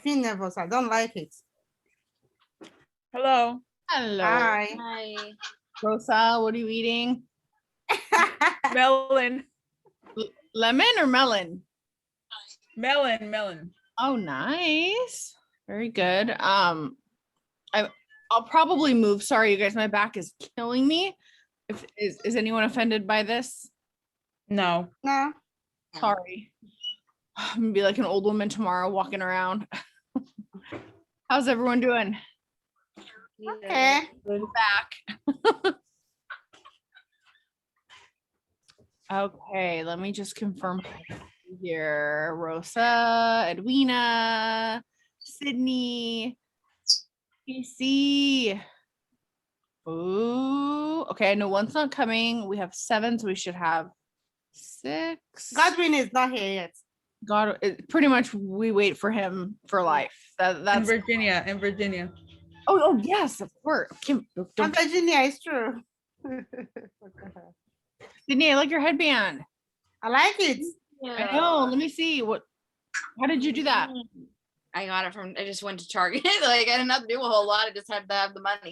feel nervous. I don't like it. Hello. Hello. Hi. Hi. Rosa, what are you eating? Melon. Lemon or melon? Melon. Oh, nice. Very good. I'll probably move. Sorry, you guys, my back is killing me. Is anyone offended by this? No. No. Sorry. I'm gonna be like an old woman tomorrow walking around. How's everyone doing? Okay. Back. Okay, let me just confirm here. Rosa, Edwina, Sydney, PC. Ooh, okay, I know one's not coming. We have 7, so we should have 6. Godwin is not here yet. God, pretty much we wait for him for life. In That's Virginia. oh yes, of course. Kim, And don't, Virginia is true. Sydney, I like your headband. I like it. I know. Let me see. How did you do that? I got it I just went to Target. Like, I didn't have to do a whole lot. I just had to have the money.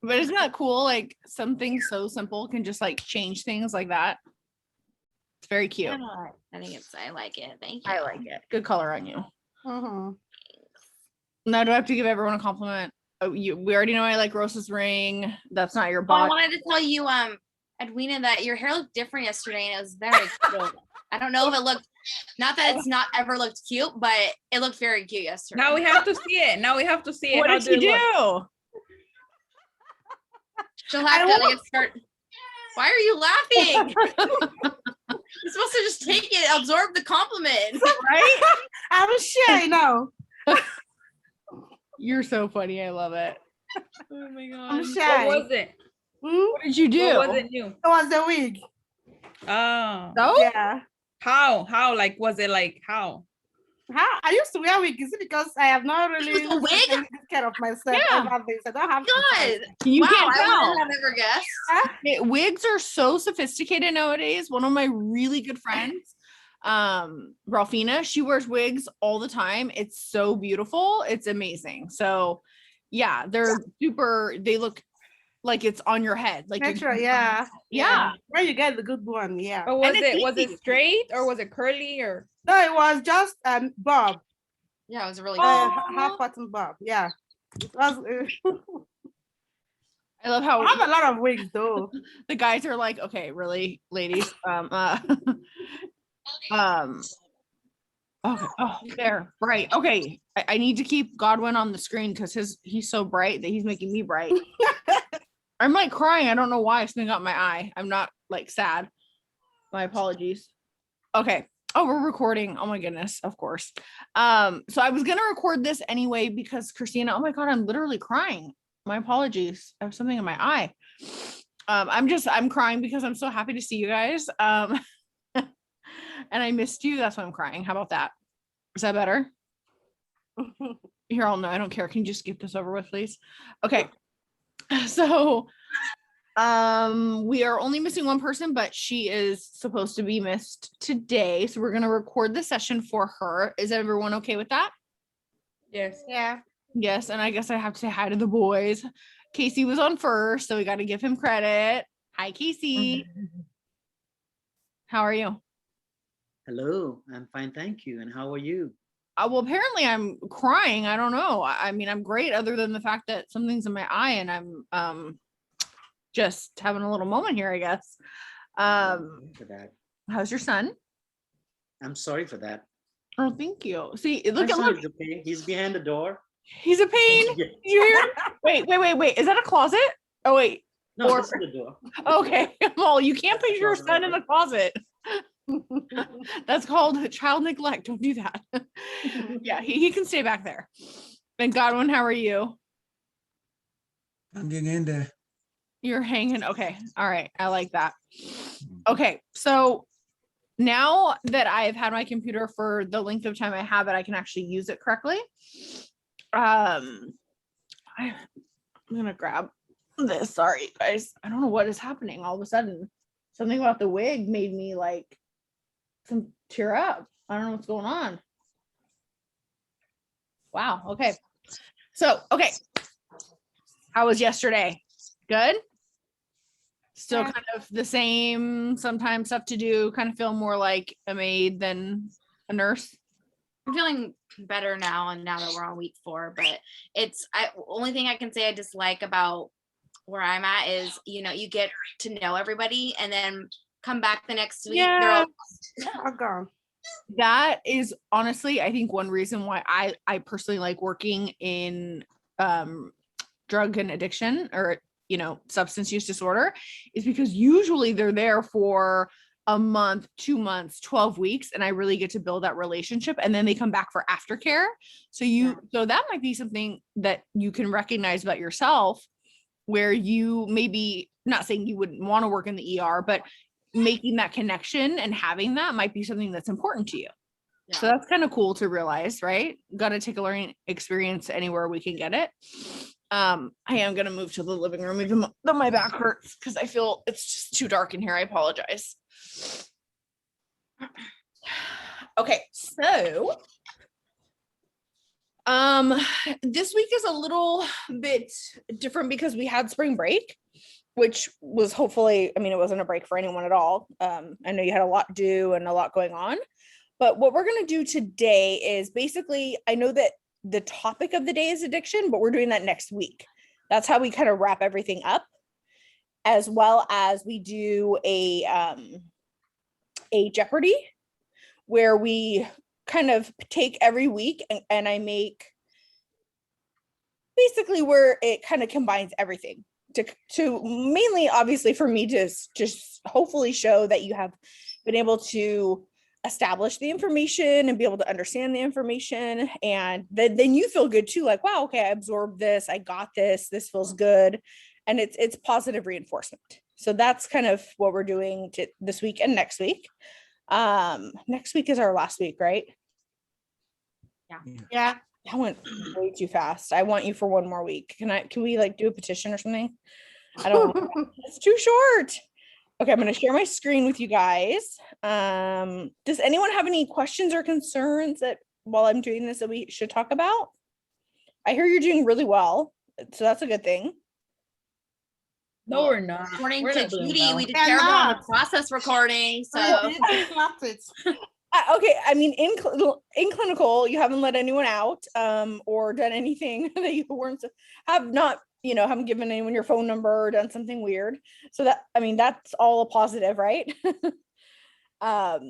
But isn't that cool? Like something so simple can just like change things like that. It's very cute. I like it. Thank you. I like it. Good color on you. Mhm. Now, do I have to give everyone a compliment? Oh, we already know I like Rosa's ring. That's not your Oh, I body. wanted to tell you, Edwina, that your hair looked different yesterday, and it was very cute. I don't know if it looked, not that it's not ever looked cute, but it looked very cute yesterday. Now we have to see it. What How did you it look? do? She'll have to like start. Why are you laughing? You're supposed to just take it, absorb the compliment. Right? I'm shy now. You're so funny. I love it. Oh my god. I'm shy. What was it? What did you do? What was it new? It was the wig. Oh. So? Yeah. How? Like, was it like how? How I used to wear wig. Is it because I have not really was a wig? taken good care of myself? Yeah. Over this. I don't have God. You Wow, can't I tell. wouldn't have ever guessed. Wigs are so sophisticated nowadays. One of my really good friends, Ralphina, she wears wigs all the time. It's so beautiful. It's amazing. So yeah, they're super, they look like it's on your head. Like you're- Natural, yeah. Yeah. Where you get the good one, yeah. But was And it's it easy. straight or was it curly or? No, it was just bob. Yeah, it was really Half button bob. Yeah. It was, I love I how have a lot of wigs though. the guys are like, okay, really, ladies. Okay. Oh, there. Bright. Okay. I need to keep Godwin on the screen because he's so bright that he's making me bright. I'm like crying. I don't know why. Something got my eye. I'm not like sad. My apologies. Okay. Oh, we're recording. Oh my goodness. Of course. So I was gonna record this anyway because Christina, oh my god, I'm literally crying. My apologies. I have something in my eye. I'm crying because I'm so happy to see you guys. And I missed you. That's why I'm crying. How about that? Is that better? Here, I'll know. I don't care. Can you just get this over with, please? Okay. So we are only missing one person, but she is supposed to be missed today. So we're gonna record the session for her. Is everyone okay with that? Yes. Yeah. Yes, and I guess I have to say hi to the boys. Casey was on first, so we got to give him credit. Hi, Casey. How are you? Hello, I'm fine, thank you. And how are you? Well, apparently I'm crying. I don't know. I mean, I'm great other than the fact that something's in my eye and I'm just having a little moment here, I guess. For that. How's your son? I'm sorry for that. Oh, thank you. See, My look. son is okay. He's behind the door. He's a pain. Did you hear? Wait. Is that a closet? Oh, wait. No, Or- this is the door. Okay. Well, you can't put your son in the closet. That's called child neglect. Don't do that. Yeah, he can stay back there. And Godwin, how are you? I'm getting in there. You're hanging. Okay. All right. I like that. Okay. So now that I've had my computer for the length of time I have it, I can actually use it correctly. I'm gonna grab this. Sorry, guys. I don't know what is happening. All of a sudden, something about the wig made me like tear up. I don't know what's going on. Wow. Okay. So, okay. How was yesterday? Good? Still Yeah. kind of the same, sometimes stuff to do, kind of feel more like a maid than a nurse. I'm feeling better now, and now that we're on week 4, but only thing I can say I dislike about where I'm at is, you get to know everybody and then come back the next week. They're all Oh, gone. That is honestly, I think one reason why I personally like working in drug and addiction or substance use disorder is because usually they're there for a month, 2 months, 12 weeks, and I really get to build that relationship, and then they come back for aftercare. So so that might be something that you can recognize about yourself, where you maybe, not saying you wouldn't want to work in the ER, but making that connection and having that might be something that's important to you. Yeah. So that's kind of cool to realize, right? Got to take a learning experience anywhere we can get it. I am going to move to the living room even though my back hurts because I feel it's just too dark in here. I apologize. Okay, so this week is a little bit different because we had spring break, which was hopefully, it wasn't a break for anyone at all. I know you had a lot to do and a lot going on, but what we're going to do today is basically, I know that the topic of the day is addiction, but we're doing that next week. That's how we kind of wrap everything up, as well as we do a Jeopardy where we kind of take every week and I make basically where it kind of combines everything to mainly, obviously, for me to just hopefully show that you have been able to establish the information and be able to understand the information, and then you feel good too, like, wow, okay, I absorbed this, I got this feels good, and it's positive reinforcement. So that's kind of what we're doing this week and next week. Next week is our last week, right? Yeah. That went way too fast. I want you for one more week. Can we like do a petition or something? I don't want it's too short. Okay, I'm going to share my screen with you guys. Does anyone have any questions or concerns that while I'm doing this that we should talk about? I hear you're doing really well, so that's a good thing. No, we're not. According We're to not doing Judy, well. we did They're terrible on the not. process recording. So It's not it. Okay, in clinical, you haven't let anyone out or done anything that you haven't given anyone your phone number or done something weird. So that's all a positive, right? But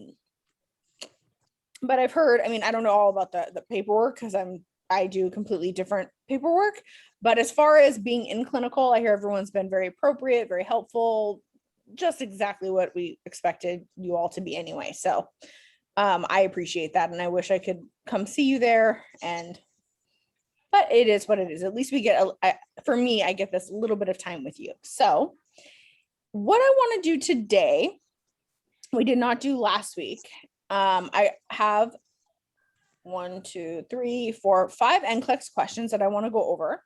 I've heard, I don't know all about the paperwork because I do completely different paperwork. But as far as being in clinical, I hear everyone's been very appropriate, very helpful, just exactly what we expected you all to be anyway. So I appreciate that. And I wish I could come see you there. But it is what it is. At least we get, for me, I get this little bit of time with you. So what I want to do today, we did not do last week. I have 1, 2, 3, 4, 5 NCLEX questions that I want to go over.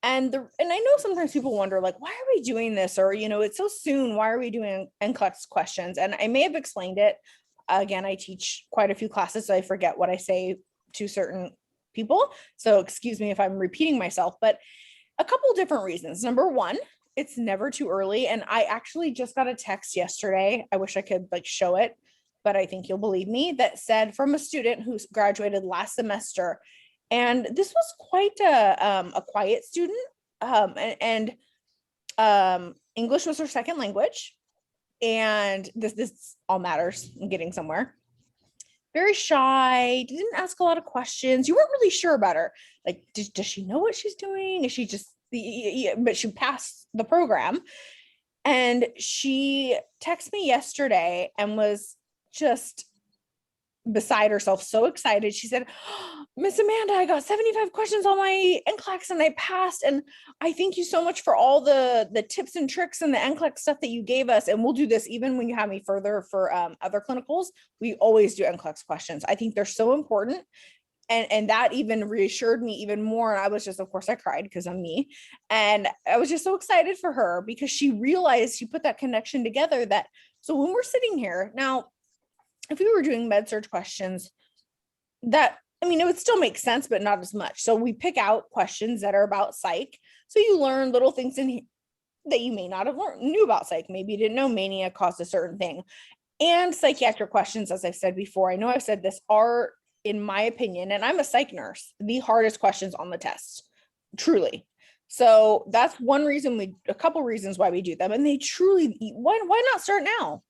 And I know sometimes people wonder, like, why are we doing this? Or, it's so soon. Why are we doing NCLEX questions? And I may have explained it. Again, I teach quite a few classes, so I forget what I say to certain people. So excuse me if I'm repeating myself, but a couple different reasons. Number one, it's never too early. And I actually just got a text yesterday. I wish I could show it, but I think you'll believe me, that said from a student who's graduated last semester. And this was quite a quiet student. And English was her second language. And this all matters in getting somewhere. Very shy, didn't ask a lot of questions. You weren't really sure about her. Like, does she know what she's doing? Is she just, but she passed the program. And she texted me yesterday and was just beside herself, so excited. She said, Miss Amanda, I got 75 questions on my NCLEX and I passed. And I thank you so much for all the tips and tricks and the NCLEX stuff that you gave us. And we'll do this even when you have me further for other clinicals. We always do NCLEX questions. I think they're so important. And that even reassured me even more. And I was just, of course, I cried because I'm me. And I was just so excited for her because she realized she put that connection together that, so when we're sitting here now, if we were doing med surg questions, that I mean, it would still make sense, but not as much. So we pick out questions that are about psych. So you learn little things in here that you may not have knew about psych. Maybe you didn't know mania caused a certain thing. And psychiatric questions, as I've said before, I know I've said this, are, in my opinion, and I'm a psych nurse, the hardest questions on the test, truly. So that's one reason a couple reasons why we do them. And they truly, why not start now?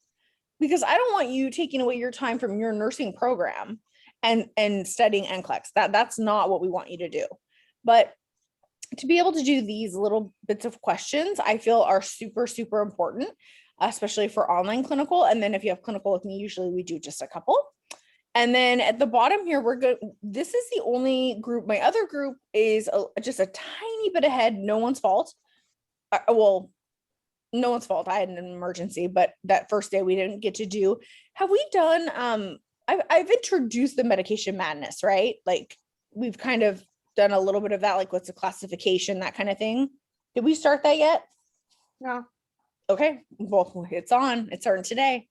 Because I don't want you taking away your time from your nursing program and studying NCLEX. That's not what we want you to do. But to be able to do these little bits of questions, I feel are super, super important, especially for online clinical. And then if you have clinical with me, usually we do just a couple. And then at the bottom here, we're good. This is the only group. My other group is just a tiny bit ahead. No one's fault. Well, no one's fault. I had an emergency, but that first day we didn't get to do. Have we done, I've introduced the medication madness, right? Like we've kind of done a little bit of that, like what's the classification, that kind of thing. Did we start that yet? No. Okay, well, it's starting today.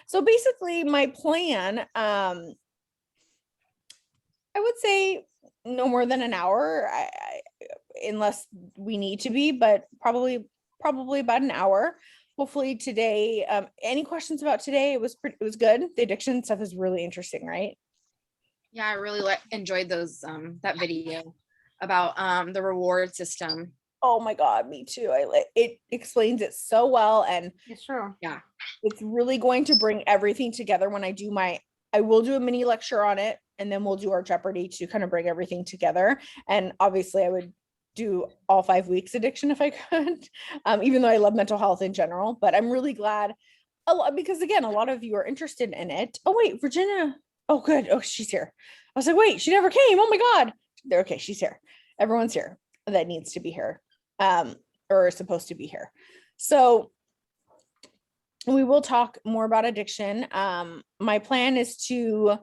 So basically my plan, I would say no more than an hour, unless we need to be, but probably about an hour. Hopefully today, any questions about today? It was good. The addiction stuff is really interesting, right? Yeah, I really enjoyed those that video about the reward system. Oh my God, me too. It explains it so well, and It's true. it's really going to bring everything together when I will do a mini lecture on it, and then we'll do our Jeopardy to kind of bring everything together. And obviously I would do all 5 weeks addiction if I could, even though I love mental health in general, but I'm really glad because again, a lot of you are interested in it. Oh wait, Virginia. Oh, good. Oh, she's here. I was like, wait, she never came. Oh my God. They're okay. She's here. Everyone's here that needs to be here, or is supposed to be here. So we will talk more about addiction. My plan is to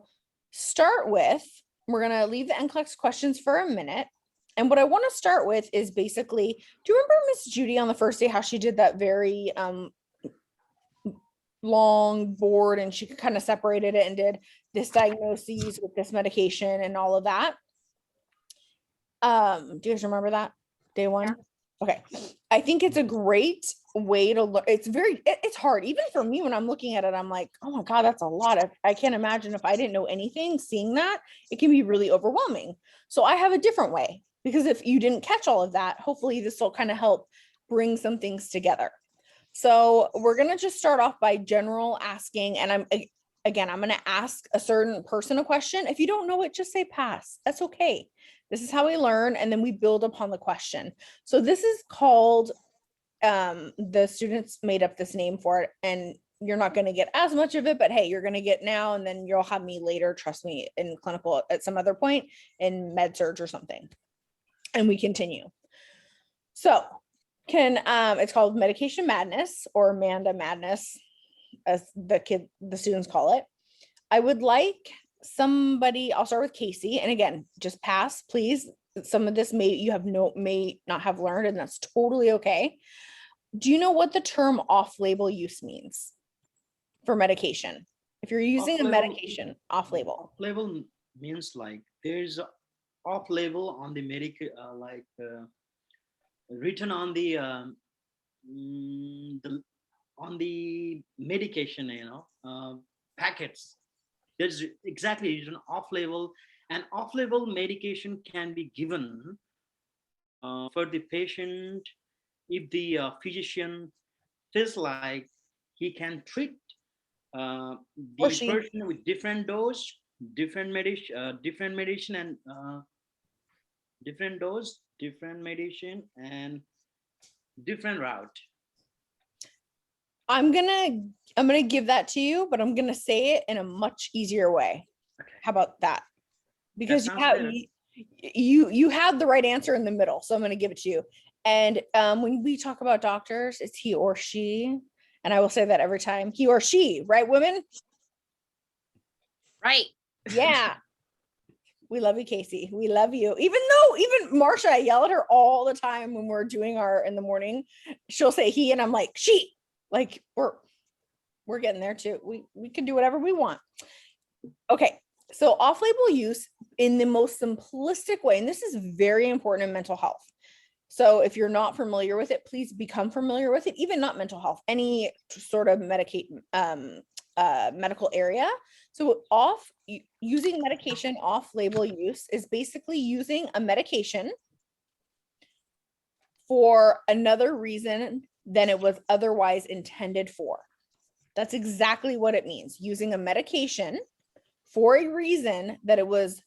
start with, we're going to leave the NCLEX questions for a minute. And what I want to start with is basically, do you remember Miss Judy on the first day, how she did that very long board, and she kind of separated it and did this diagnoses with this medication and all of that? Do you guys remember that day one? Yeah. Okay. I think it's a great way to look. It's hard. Even for me, when I'm looking at it, I'm like, oh my God, that's a lot. I can't imagine if I didn't know anything, seeing that, it can be really overwhelming. So I have a different way, because if you didn't catch all of that, hopefully this will kind of help bring some things together. So we're going to just start off by general asking. And I'm going to ask a certain person a question. If you don't know it, just say pass. That's okay. This is how we learn. And then we build upon the question. So this is called, the students made up this name for it, and you're not going to get as much of it, but hey, you're going to get now, and then you'll have me later, trust me, in clinical at some other point in med surg or something. And we continue. So it's called medication madness, or Amanda madness, as the students call it. I would like somebody, I'll start with Casey. And again, just pass, please. Some of this may not have learned, and that's totally okay. Do you know what the term off-label use means for medication? If you're using a medication off-label. Off-label means like there's off-label on the written on the medication, packets. There's exactly an off-label, and off-label medication can be given for the patient if the physician feels like he can treat the person with different dose, different medicine, and different route. I'm gonna give that to you, but I'm gonna say it in a much easier way. Okay. How about that? Because That you had the right answer in the middle, so I'm gonna give it to you. And when we talk about doctors, it's he or she, and I will say that every time, he or she, right, women? Right. Yeah. We love you, Casey. We love you. Even Marsha, I yell at her all the time when we're doing in the morning. She'll say he, and I'm like, she. Like we're getting there too. We can do whatever we want. Okay. So off-label use in the most simplistic way, and this is very important in mental health. So if you're not familiar with it, please become familiar with it, even not mental health, any sort of medical area. So using medication off-label use is basically using a medication for another reason than it was otherwise intended for. That's exactly what it means, using a medication for a reason that it was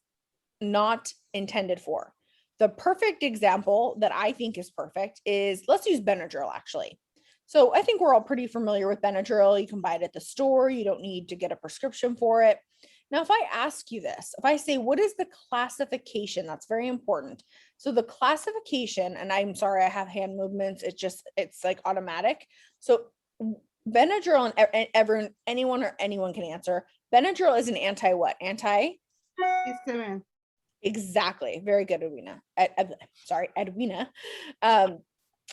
not intended for. The perfect example that I think is perfect is, let's use Benadryl actually. So I think we're all pretty familiar with Benadryl. You can buy it at the store. You don't need to get a prescription for it. Now, if I ask you this, if I say, what is the classification? That's very important. So the classification, and I'm sorry, I have hand movements. It's like automatic. So Benadryl, and anyone can answer. Benadryl is an anti what? Histamine. Exactly. Very good, Edwina. Sorry, Edwina.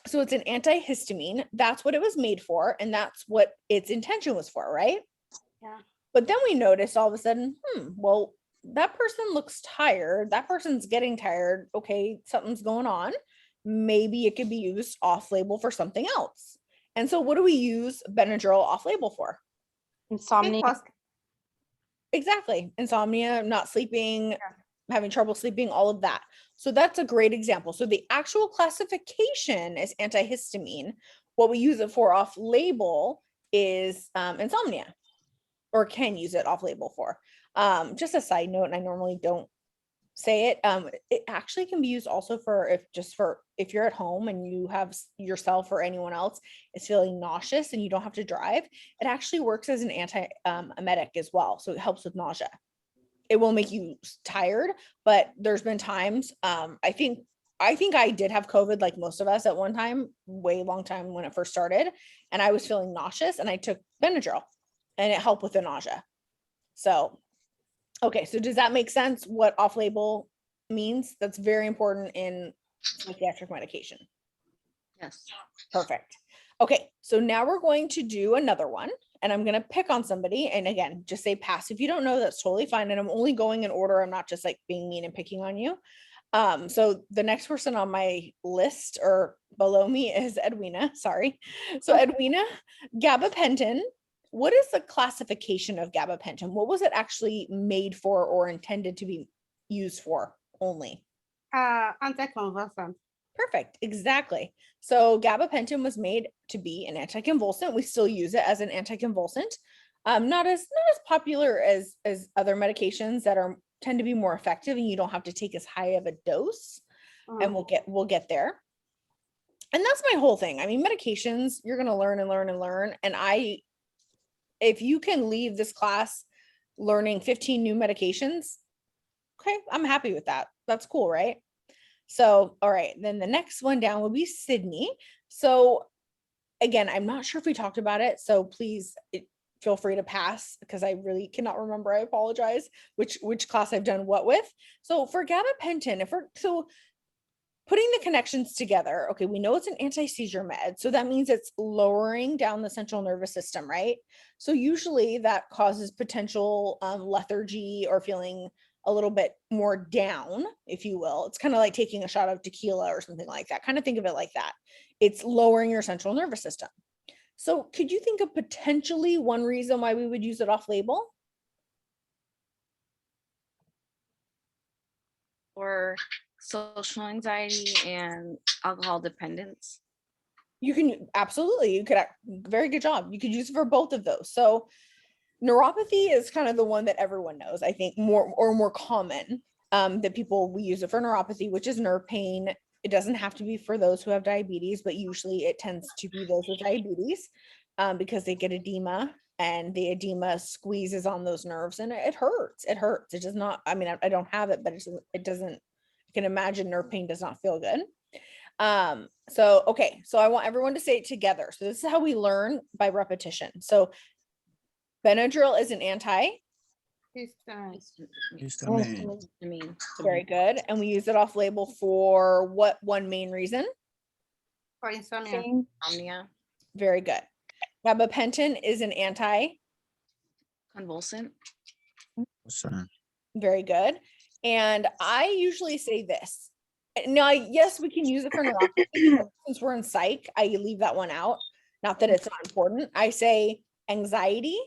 So it's an antihistamine. That's what it was made for, and that's what its intention was for, right? Yeah. But then we noticed all of a sudden, well, that person looks tired. That person's getting tired. Okay, something's going on. Maybe it could be used off-label for something else. And so what do we use Benadryl off-label for? Insomnia. Exactly. Insomnia, not sleeping, having trouble sleeping, all of that. So that's a great example. So the actual classification is antihistamine. What we use it for off-label is insomnia, or can use it off-label for. Just a side note, and I normally don't say it, it actually can be used also for if you're at home and you have yourself or anyone else is feeling nauseous and you don't have to drive, it actually works as an antiemetic as well. So it helps with nausea. It will make you tired, but there's been times, I think I did have COVID like most of us at one time, way long time when it first started, and I was feeling nauseous and I took Benadryl and it helped with the nausea. So, okay, so does that make sense what off-label means? That's very important in psychiatric medication. Yes. Perfect. Okay, so now we're going to do another one, and I'm going to pick on somebody. And again, just say pass. If you don't know, that's totally fine. And I'm only going in order. I'm not just like being mean and picking on you. So the next person on my list or below me is Edwina. Sorry. So Edwina, gabapentin. What is the classification of gabapentin? What was it actually made for or intended to be used for only? Anticonvulsant. Perfect. Exactly. So gabapentin was made to be an anticonvulsant. We still use it as an anticonvulsant. Not as popular as other medications that tend to be more effective, and you don't have to take as high of a dose. And we'll get there. And that's my whole thing. I mean, medications, you're going to learn and learn and learn. And if you can leave this class learning 15 new medications, okay, I'm happy with that. That's cool, right? So, all right, then the next one down will be Sydney. So again, I'm not sure if we talked about it, so please feel free to pass because I really cannot remember. I apologize which class I've done what with. So for gabapentin, putting the connections together, okay, we know it's an anti-seizure med, so that means it's lowering down the central nervous system, right? So usually that causes potential lethargy or feeling a little bit more down, if you will. It's kind of like taking a shot of tequila or something like that. Kind of think of it like that. It's lowering your central nervous system. So could you think of potentially one reason why we would use it off label? Or social anxiety and alcohol dependence. You can absolutely, very good job. You could use it for both of those. So neuropathy is kind of the one that everyone knows, I think, more common that we use it for neuropathy, which is nerve pain. It doesn't have to be for those who have diabetes, but usually it tends to be those with diabetes because they get edema, and the edema squeezes on those nerves and it hurts. It hurts. It does not, I mean, I don't have it, but it doesn't, I can imagine nerve pain does not feel good. Okay, so I want everyone to say it together. So this is how we learn, by repetition. So Benadryl is an anti. Histamine. Very good. And we use it off label for what one main reason? For insomnia. Insomnia. Very good. Gabapentin is an anti. Convulsant. Very good. And I usually say this. Now, yes, we can use it for neuropathy, but since we're in psych, I leave that one out. Not that it's not important. I say anxiety,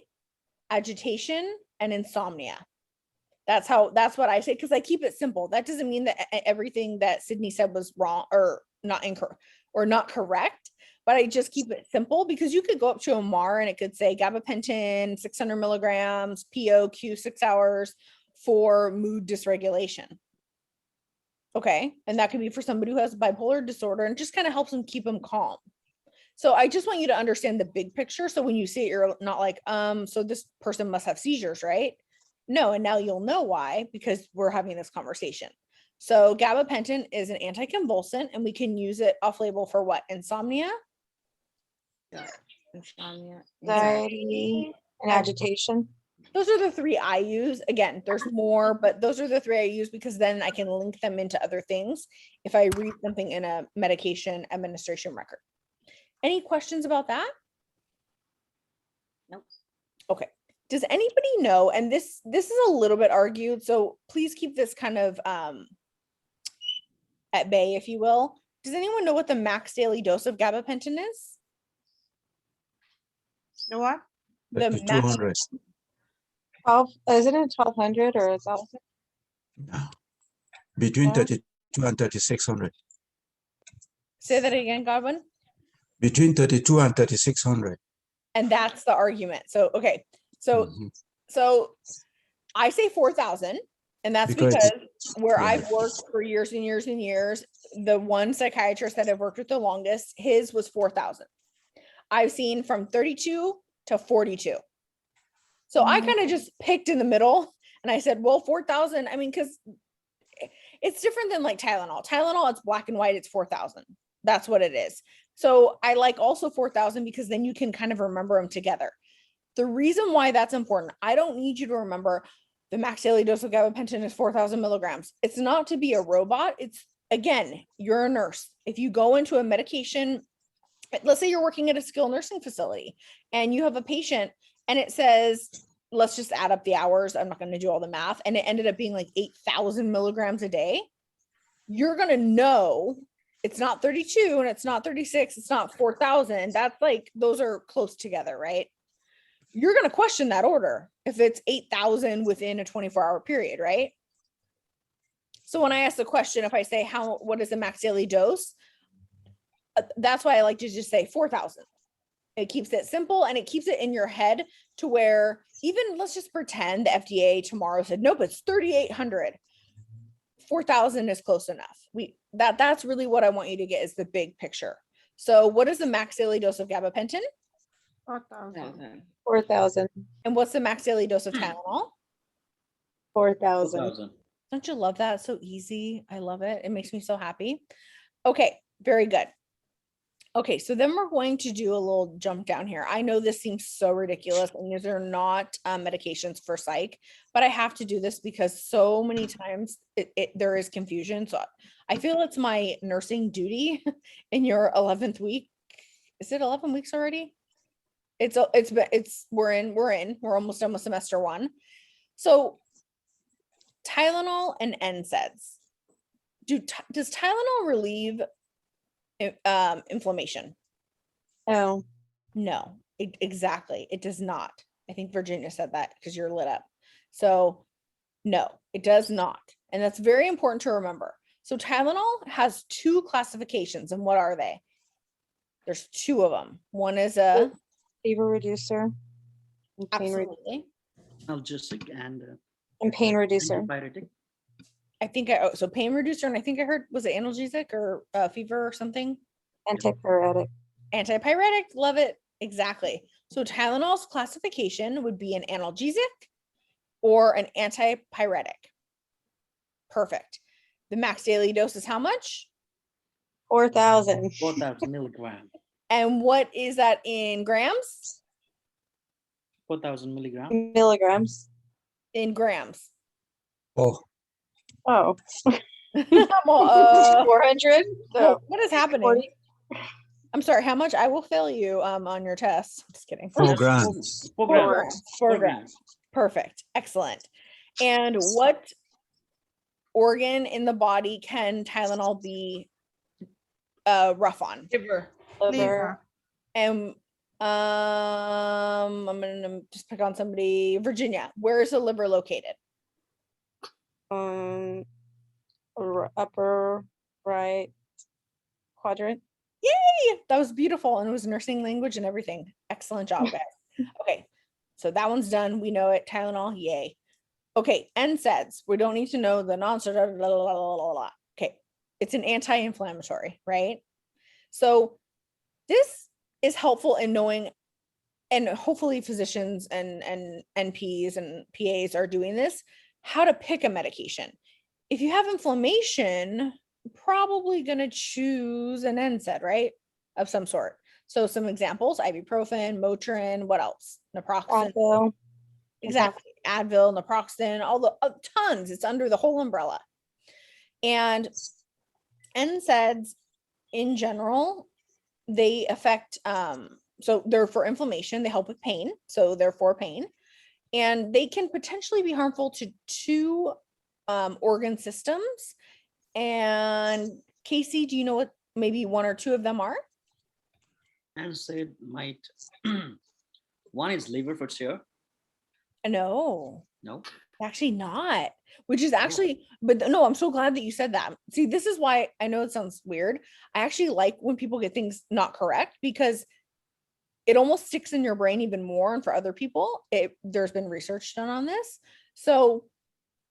agitation, and insomnia. That's what I say, because I keep it simple. That doesn't mean that everything that Sydney said was wrong or not incorrect or not correct, but I just keep it simple, because you could go up to a MAR and it could say gabapentin 600 milligrams, POQ 6 hours for mood dysregulation. Okay. And that could be for somebody who has bipolar disorder, and just kind of helps them keep them calm. So I just want you to understand the big picture. So when you see it, you're not like, so this person must have seizures, right? No. And now you'll know why, because we're having this conversation. So gabapentin is an anticonvulsant, and we can use it off label for what? Insomnia? Insomnia. Anxiety and agitation. Those are the 3 I use. Again, there's more, but those are the 3 I use, because then I can link them into other things if I read something in a medication administration record. Any questions about that? Nope. Okay. Does anybody know, and this is a little bit argued, so please keep this kind of at bay, if you will. Does anyone know what the max daily dose of gabapentin is? You know what? The The max 200. 12, isn't it 1200 or is that? No. Between Yeah. 32 and 3600. Say that again, Godwin. Between 32 and 3600. And that's the argument. So, okay. So, Mhm. so I say 4,000, and that's Because- because where yeah. I've worked for years and years and years, the one psychiatrist that I've worked with the longest, his was 4,000. I've seen from 32 to 42. So I kind of just picked in the middle, and I said, well, 4,000, I mean, because it's different than like Tylenol. Tylenol, it's black and white, it's 4,000. That's what it is. So I like also 4,000, because then you can kind of remember them together. The reason why that's important, I don't need you to remember the max daily dose of gabapentin is 4,000 milligrams. It's not to be a robot. It's, again, you're a nurse. If you go into a medication, let's say you're working at a skilled nursing facility and you have a patient and it says, let's just add up the hours. I'm not going to do all the math. And it ended up being like 8,000 milligrams a day. You're going to know it's not 32 and it's not 36. It's not 4,000. That's like, those are close together, right? You're going to question that order if it's 8,000 within a 24-hour period, right? So when I ask the question, if I say what is the max daily dose? That's why I like to just say 4,000. It keeps it simple and it keeps it in your head to where even, let's just pretend the FDA tomorrow said, nope, it's 3,800. 4,000 is close enough. That's really what I want you to get, is the big picture. So what is the max daily dose of gabapentin? 4,000. 4,000. And what's the max daily dose of Tylenol? 4,000. 4,000. Don't you love that? It's so easy. I love it. It makes me so happy. Okay, very good. Okay, so then we're going to do a little jump down here. I know this seems so ridiculous, and these are not medications for psych, but I have to do this because so many times there is confusion. So I feel it's my nursing duty in your 11th week. Is it 11 weeks already? We're almost done with semester 1. So Tylenol and NSAIDs. Does Tylenol relieve inflammation? Oh, No, exactly. It does not. I think Virginia said that because you're lit up. So no, it does not. And that's very important to remember. So Tylenol has 2 classifications, and what are they? There's 2 of them. One is a fever reducer. And pain, absolutely. Analgesic and and pain reducer. antipyretic. I think so pain reducer, and I think I heard, was it analgesic or fever or something? Antipyretic. Antipyretic, love it. Exactly. So Tylenol's classification would be an analgesic or an antipyretic. Perfect. The max daily dose is how much? 4,000. 4,000 milligram. And what is that in grams? 4,000 milligram. Milligrams. In grams. Oh, Oh, I'm 400. So what is happening? 40. I'm sorry, how much? I will fail you on your test. Just kidding. 4 That's grams. 4 4 grams. grams. 4 grams. Perfect. Excellent. And what organ in the body can Tylenol be rough on? Liver. Liver. And I'm gonna just pick on somebody. Virginia, where is the liver located? Upper right quadrant. Yay! That was beautiful, and it was nursing language and everything. Excellent job, guys. Okay, so that one's done. We know it. Tylenol, yay. Okay, NSAIDs. We don't need to know the non-steroidal. Okay, it's an anti-inflammatory, right? So this is helpful in knowing, and hopefully physicians and NPs and PAs are doing this, how to pick a medication. If you have inflammation, probably going to choose an NSAID, right? Of some sort. So some examples: ibuprofen, Motrin, what else? Naproxen. Advil. Exactly. Advil, naproxen, all the tons. It's under the whole umbrella. And NSAIDs in general, they affect, so they're for inflammation, they help with pain. So they're for pain. And they can potentially be harmful to two organ systems. And Casey, do you know what maybe one or two of them are? And said might one is liver for sure. No, No. actually not. Which is actually, but no, I'm so glad that you said that. See, this is why I know it sounds weird. I actually like when people get things not correct, because it almost sticks in your brain even more. And for other people, there's been research done on this. So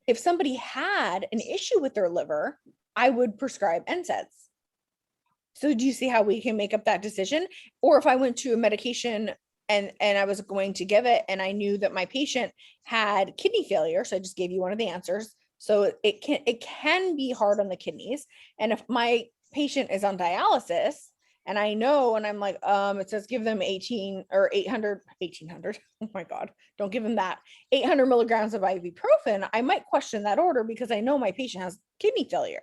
if somebody had an issue with their liver, I would prescribe NSAIDs. So do you see how we can make up that decision? Or if I went to a medication and I was going to give it, and I knew that my patient had kidney failure, so I just gave you one of the answers. So it can be hard on the kidneys. And if my patient is on dialysis, and I know, and I'm like, it says give them 1800. Oh my God, don't give them that. 800 milligrams of ibuprofen. I might question that order because I know my patient has kidney failure.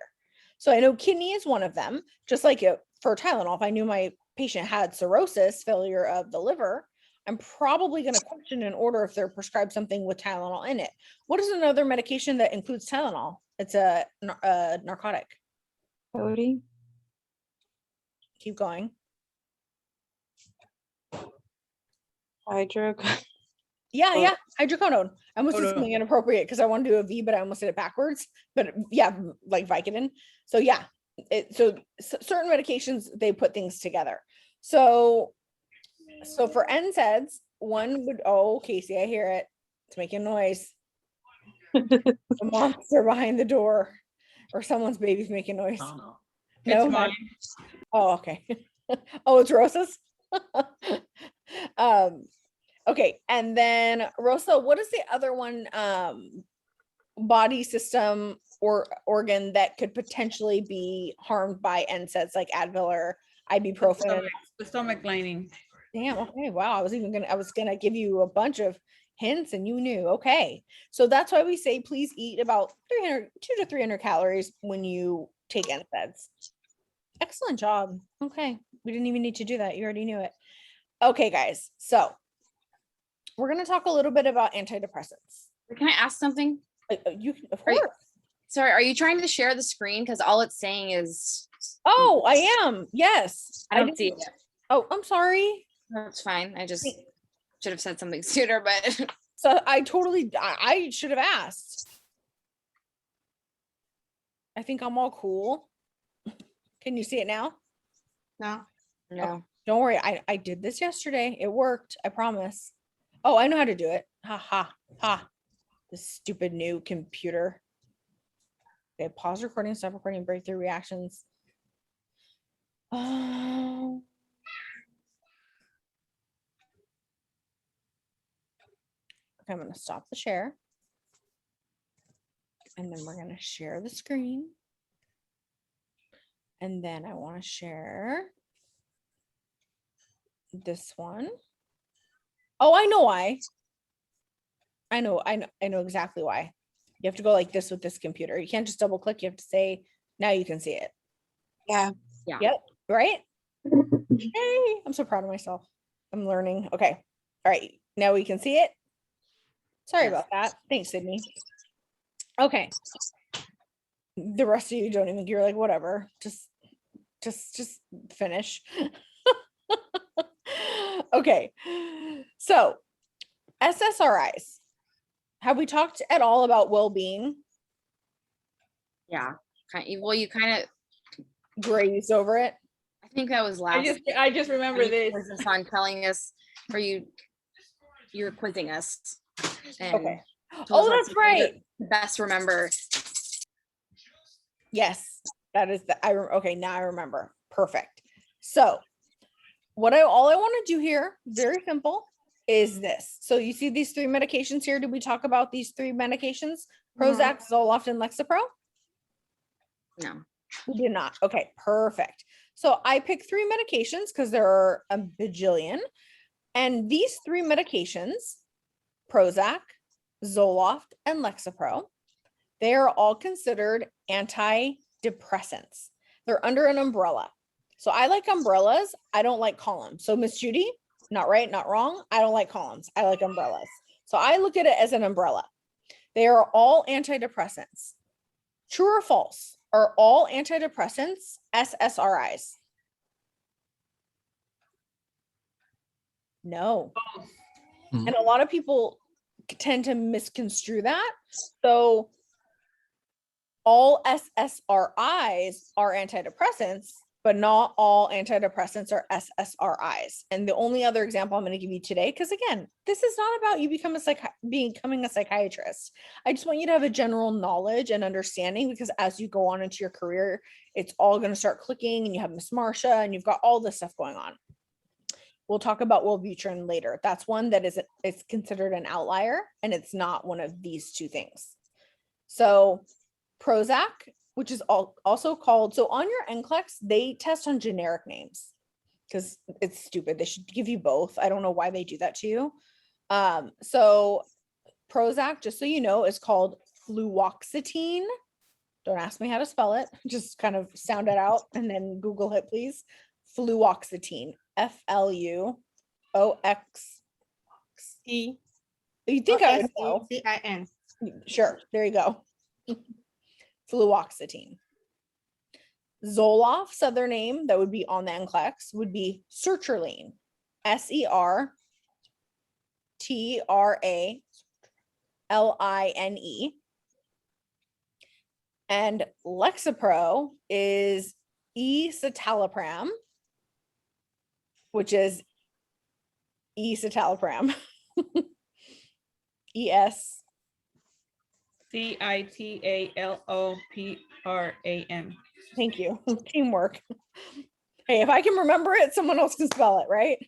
So I know kidney is one of them, just like for Tylenol. If I knew my patient had cirrhosis, failure of the liver, I'm probably going to question an order if they're prescribed something with Tylenol in it. What is another medication that includes Tylenol? It's a narcotic. Cody. Keep going. Hydro. Yeah, hydrocodone. I almost Oh, did no. something inappropriate because I want to do a V, but I almost did it backwards. But yeah, like Vicodin. So yeah, certain medications, they put things together. So for NSAIDs, one would, oh, Casey, I hear it. It's making noise. The monster behind the door, or someone's baby's making noise. Oh no. It's No, mine. oh, okay. Oh, it's Rosa's. Okay, and then Rosa, what is the other one body system or organ that could potentially be harmed by NSAIDs, like Advil or ibuprofen? The stomach lining. Damn, okay, wow. I was gonna give you a bunch of hints and you knew. Okay. So that's why we say please eat about 200 to 300 calories when you take NSAIDs. Excellent job. Okay. We didn't even need to do that. You already knew it. Okay, guys. So we're gonna talk a little bit about antidepressants. Can I ask something? You can, of Are you- course. Sorry, are you trying to share the screen? Because all it's saying is Oh, I am. Yes. I don't didn't- see it. Oh, I'm sorry. That's fine. I just should have said something sooner, but So I should have asked. I think I'm all cool. Can you see it now? No. no. Don't worry. I did this yesterday. It worked. I promise. Oh, I know how to do it. Ha ha ha. This stupid new computer. Okay, pause recording, stop recording, breakthrough reactions. Oh. Okay, I'm gonna stop the share. And then we're gonna share the screen. And then I want to share this one. Oh, I know why. I know exactly why. You have to go like this with this computer. You can't just double click. You have to say, now you can see it. Yeah. Yep. Right? Hey, I'm so proud of myself. I'm learning. Okay. All right. Now we can see it. Sorry Yes. about that. Thanks, Sydney. Okay. The rest of you don't even, you're like, whatever, just finish. Okay. So SSRIs. Have we talked at all about well-being? Yeah. Well, you kind of, Grazed over it. I think that was last. I just remember you this. quizzed us on telling us, or you were quizzing us. And Okay. told Oh, us what that's to right. Best remember. Yes, that is the, okay, now I remember. Perfect. So all I want to do here, very simple, is this. So you see these 3 medications here. Did we talk about these 3 medications? Prozac, Zoloft, and Lexapro? No. We did not. Okay, perfect. So I picked 3 medications because there are a bajillion. And these 3 medications, Prozac, Zoloft, and Lexapro, they are all considered antidepressants. They're under an umbrella. So I like umbrellas. I don't like columns. So Miss Judy, not right, not wrong. I don't like columns. I like umbrellas. So I look at it as an umbrella. They are all antidepressants. True or false? Are all antidepressants SSRIs? No. Mhm. And a lot of people tend to misconstrue that. So all SSRIs are antidepressants, but not all antidepressants are SSRIs. And the only other example I'm going to give you today, because again, this is not about you becoming a psychiatrist. I just want you to have a general knowledge and understanding, because as you go on into your career, it's all going to start clicking, and you have Miss Marcia, and you've got all this stuff going on. We'll talk about Wellbutrin later. That's one that it's considered an outlier, and it's not one of these 2 things. So Prozac, which is also called, so on your NCLEX, they test on generic names because it's stupid. They should give you both. I don't know why they do that to you. So Prozac, just so you know, is called fluoxetine. Don't ask me how to spell it. Just kind of sound it out and then Google it, please. Fluoxetine, FLUOX. E. You think I would know? SECIN. Sure, there you go. Fluoxetine. Zoloft's other name that would be on the NCLEX would be sertraline, SERTRALINE. And Lexapro is escitalopram, which is escitalopram. ES. CITALOPRAM. Thank you. Teamwork. Hey, if I can remember it, someone else can spell it, right?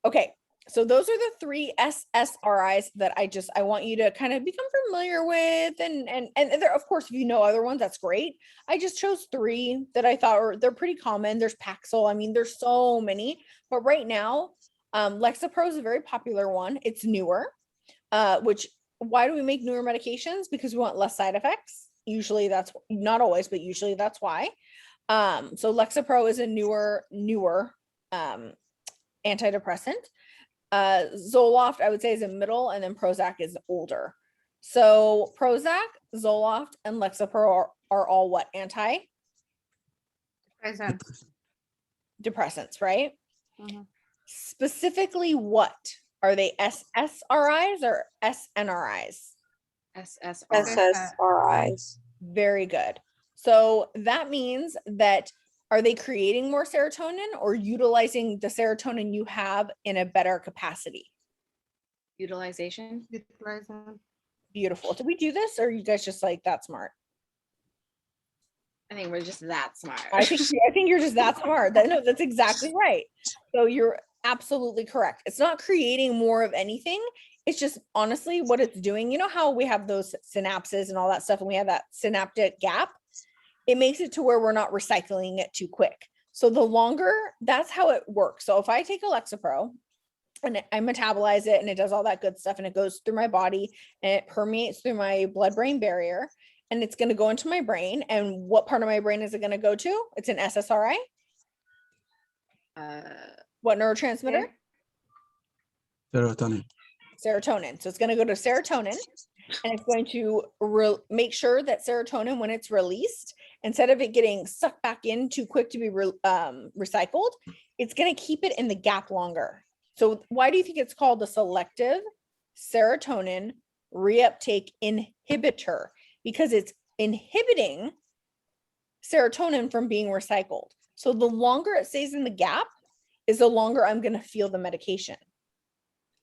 Okay. So those are the 3 SSRIs that I want you to kind of become familiar with. And there, of course, if you know other ones, that's great. I just chose 3 that I thought they're pretty common. There's Paxil. I mean, there's so many, but right now, Lexapro is a very popular one. It's newer, why do we make newer medications? Because we want less side effects. Usually that's not always, but usually that's why. So Lexapro is a newer antidepressant. Zoloft, I would say, is a middle, and then Prozac is older. So Prozac, Zoloft, and Lexapro are all what? Depressants, right? Mhm. Specifically, what? Are they SSRIs or SNRIs? SSRI. SSRIs. Very good. So that means that, are they creating more serotonin or utilizing the serotonin you have in a better capacity? Utilization. Beautiful. Did we do this, or are you guys just like that smart? I think we're just that smart. I think you're just that smart. No, that's exactly right. So you're absolutely correct. It's not creating more of anything. It's just honestly what it's doing. You know how we have those synapses and all that stuff, and we have that synaptic gap? It makes it to where we're not recycling it too quick. So the longer, that's how it works. So if I take a Lexapro and I metabolize it and it does all that good stuff and it goes through my body and it permeates through my blood-brain barrier, and it's going to go into my brain. And what part of my brain is it going to go to? It's an SSRI. What neurotransmitter? Serotonin. Serotonin. So it's going to go to serotonin. and it's going to make sure that serotonin, when it's released, instead of it getting sucked back in too quick to be recycled, it's going to keep it in the gap longer. So why do you think it's called the selective serotonin reuptake inhibitor? Because it's inhibiting serotonin from being recycled. So the longer it stays in the gap is the longer I'm going to feel the medication.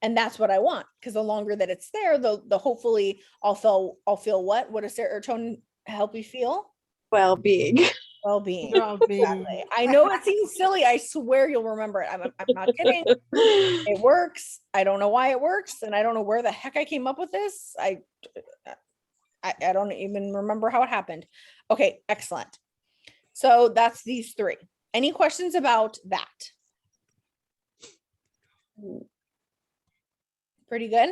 And that's what I want, because the longer that it's there, the hopefully I'll feel what? What does serotonin help you feel? Well-being. Well-being. Well-being. Exactly. I know it seems silly. I swear you'll remember it. I'm not kidding. It works. I don't know why it works, and I don't know where the heck I came up with this. I don't even remember how it happened. Okay, excellent. So that's these three. Any questions about that? Pretty good.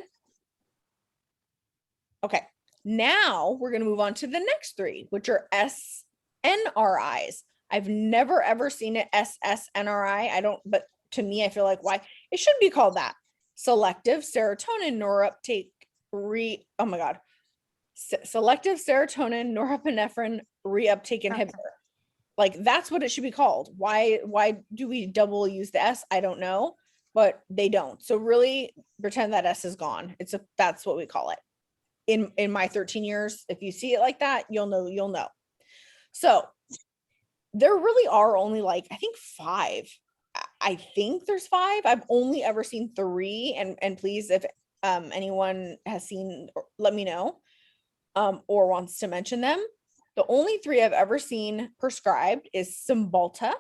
Okay, now we're going to move on to the next three, which are SNRIs. I've never ever seen it SSNRI. I don't, but to me, I feel like why it should be called that. Selective serotonin neurouptake oh my God. Selective serotonin norepinephrine reuptake inhibitor. Like that's what it should be called. Why do we double use the S? I don't know, but they don't. So really pretend that S is gone. That's what we call it. In my 13 years, if you see it like that, you'll know. So there really are only like, I think 5. I think there's 5. I've only ever seen 3. And please, if anyone has seen, let me know, or wants to mention them. The only 3 I've ever seen prescribed is Cymbalta,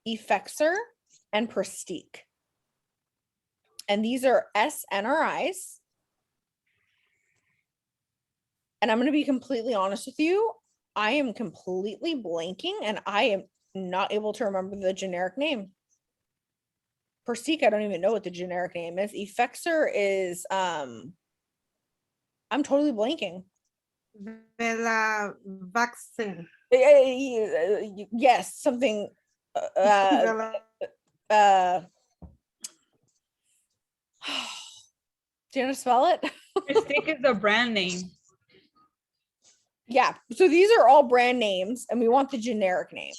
Effexor, and Pristiq. And these are SNRIs. And I'm going to be completely honest with you. I am completely blanking and I am not able to remember the generic name. Pristiq, I don't even know what the generic name is. Effexor is, I'm totally blanking. Vela vaccine. Yes, something, Vela- do you want to spell it? Pristiq is the brand name. Yeah, so these are all brand names and we want the generic name.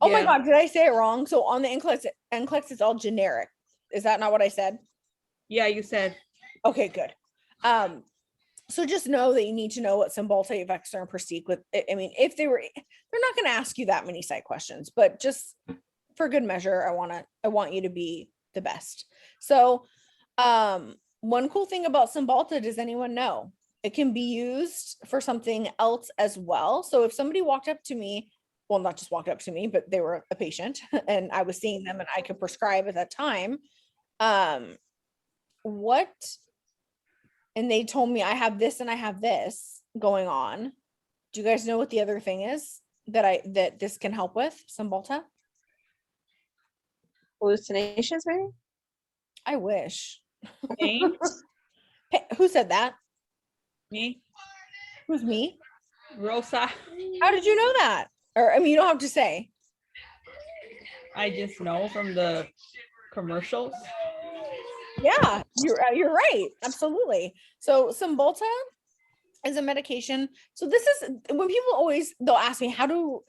Oh my Yeah. God, did I say it wrong? So on the NCLEX, it's all generic. Is that not what I said? Yeah, you said. Okay, good. So just know that you need to know what Cymbalta, Effexor, and Pristiq with. I mean, if they're not going to ask you that many site questions, but just for good measure, I want you to be the best. So, one cool thing about Cymbalta, does anyone know? It can be used for something else as well. So if somebody walked up to me, well, not just walked up to me, but they were a patient and I was seeing them and I could prescribe at that time. And they told me I have this and I have this going on. Do you guys know what the other thing is that this can help with, Cymbalta? Hallucinations, maybe? I wish. Me? Who said that? Me? Who's me? Rosa? How did you know that? Or I mean, you don't have to say. I just know from the commercials. Yeah, you're right. Absolutely. So Cymbalta is a medication. So this is when people they'll ask me, how do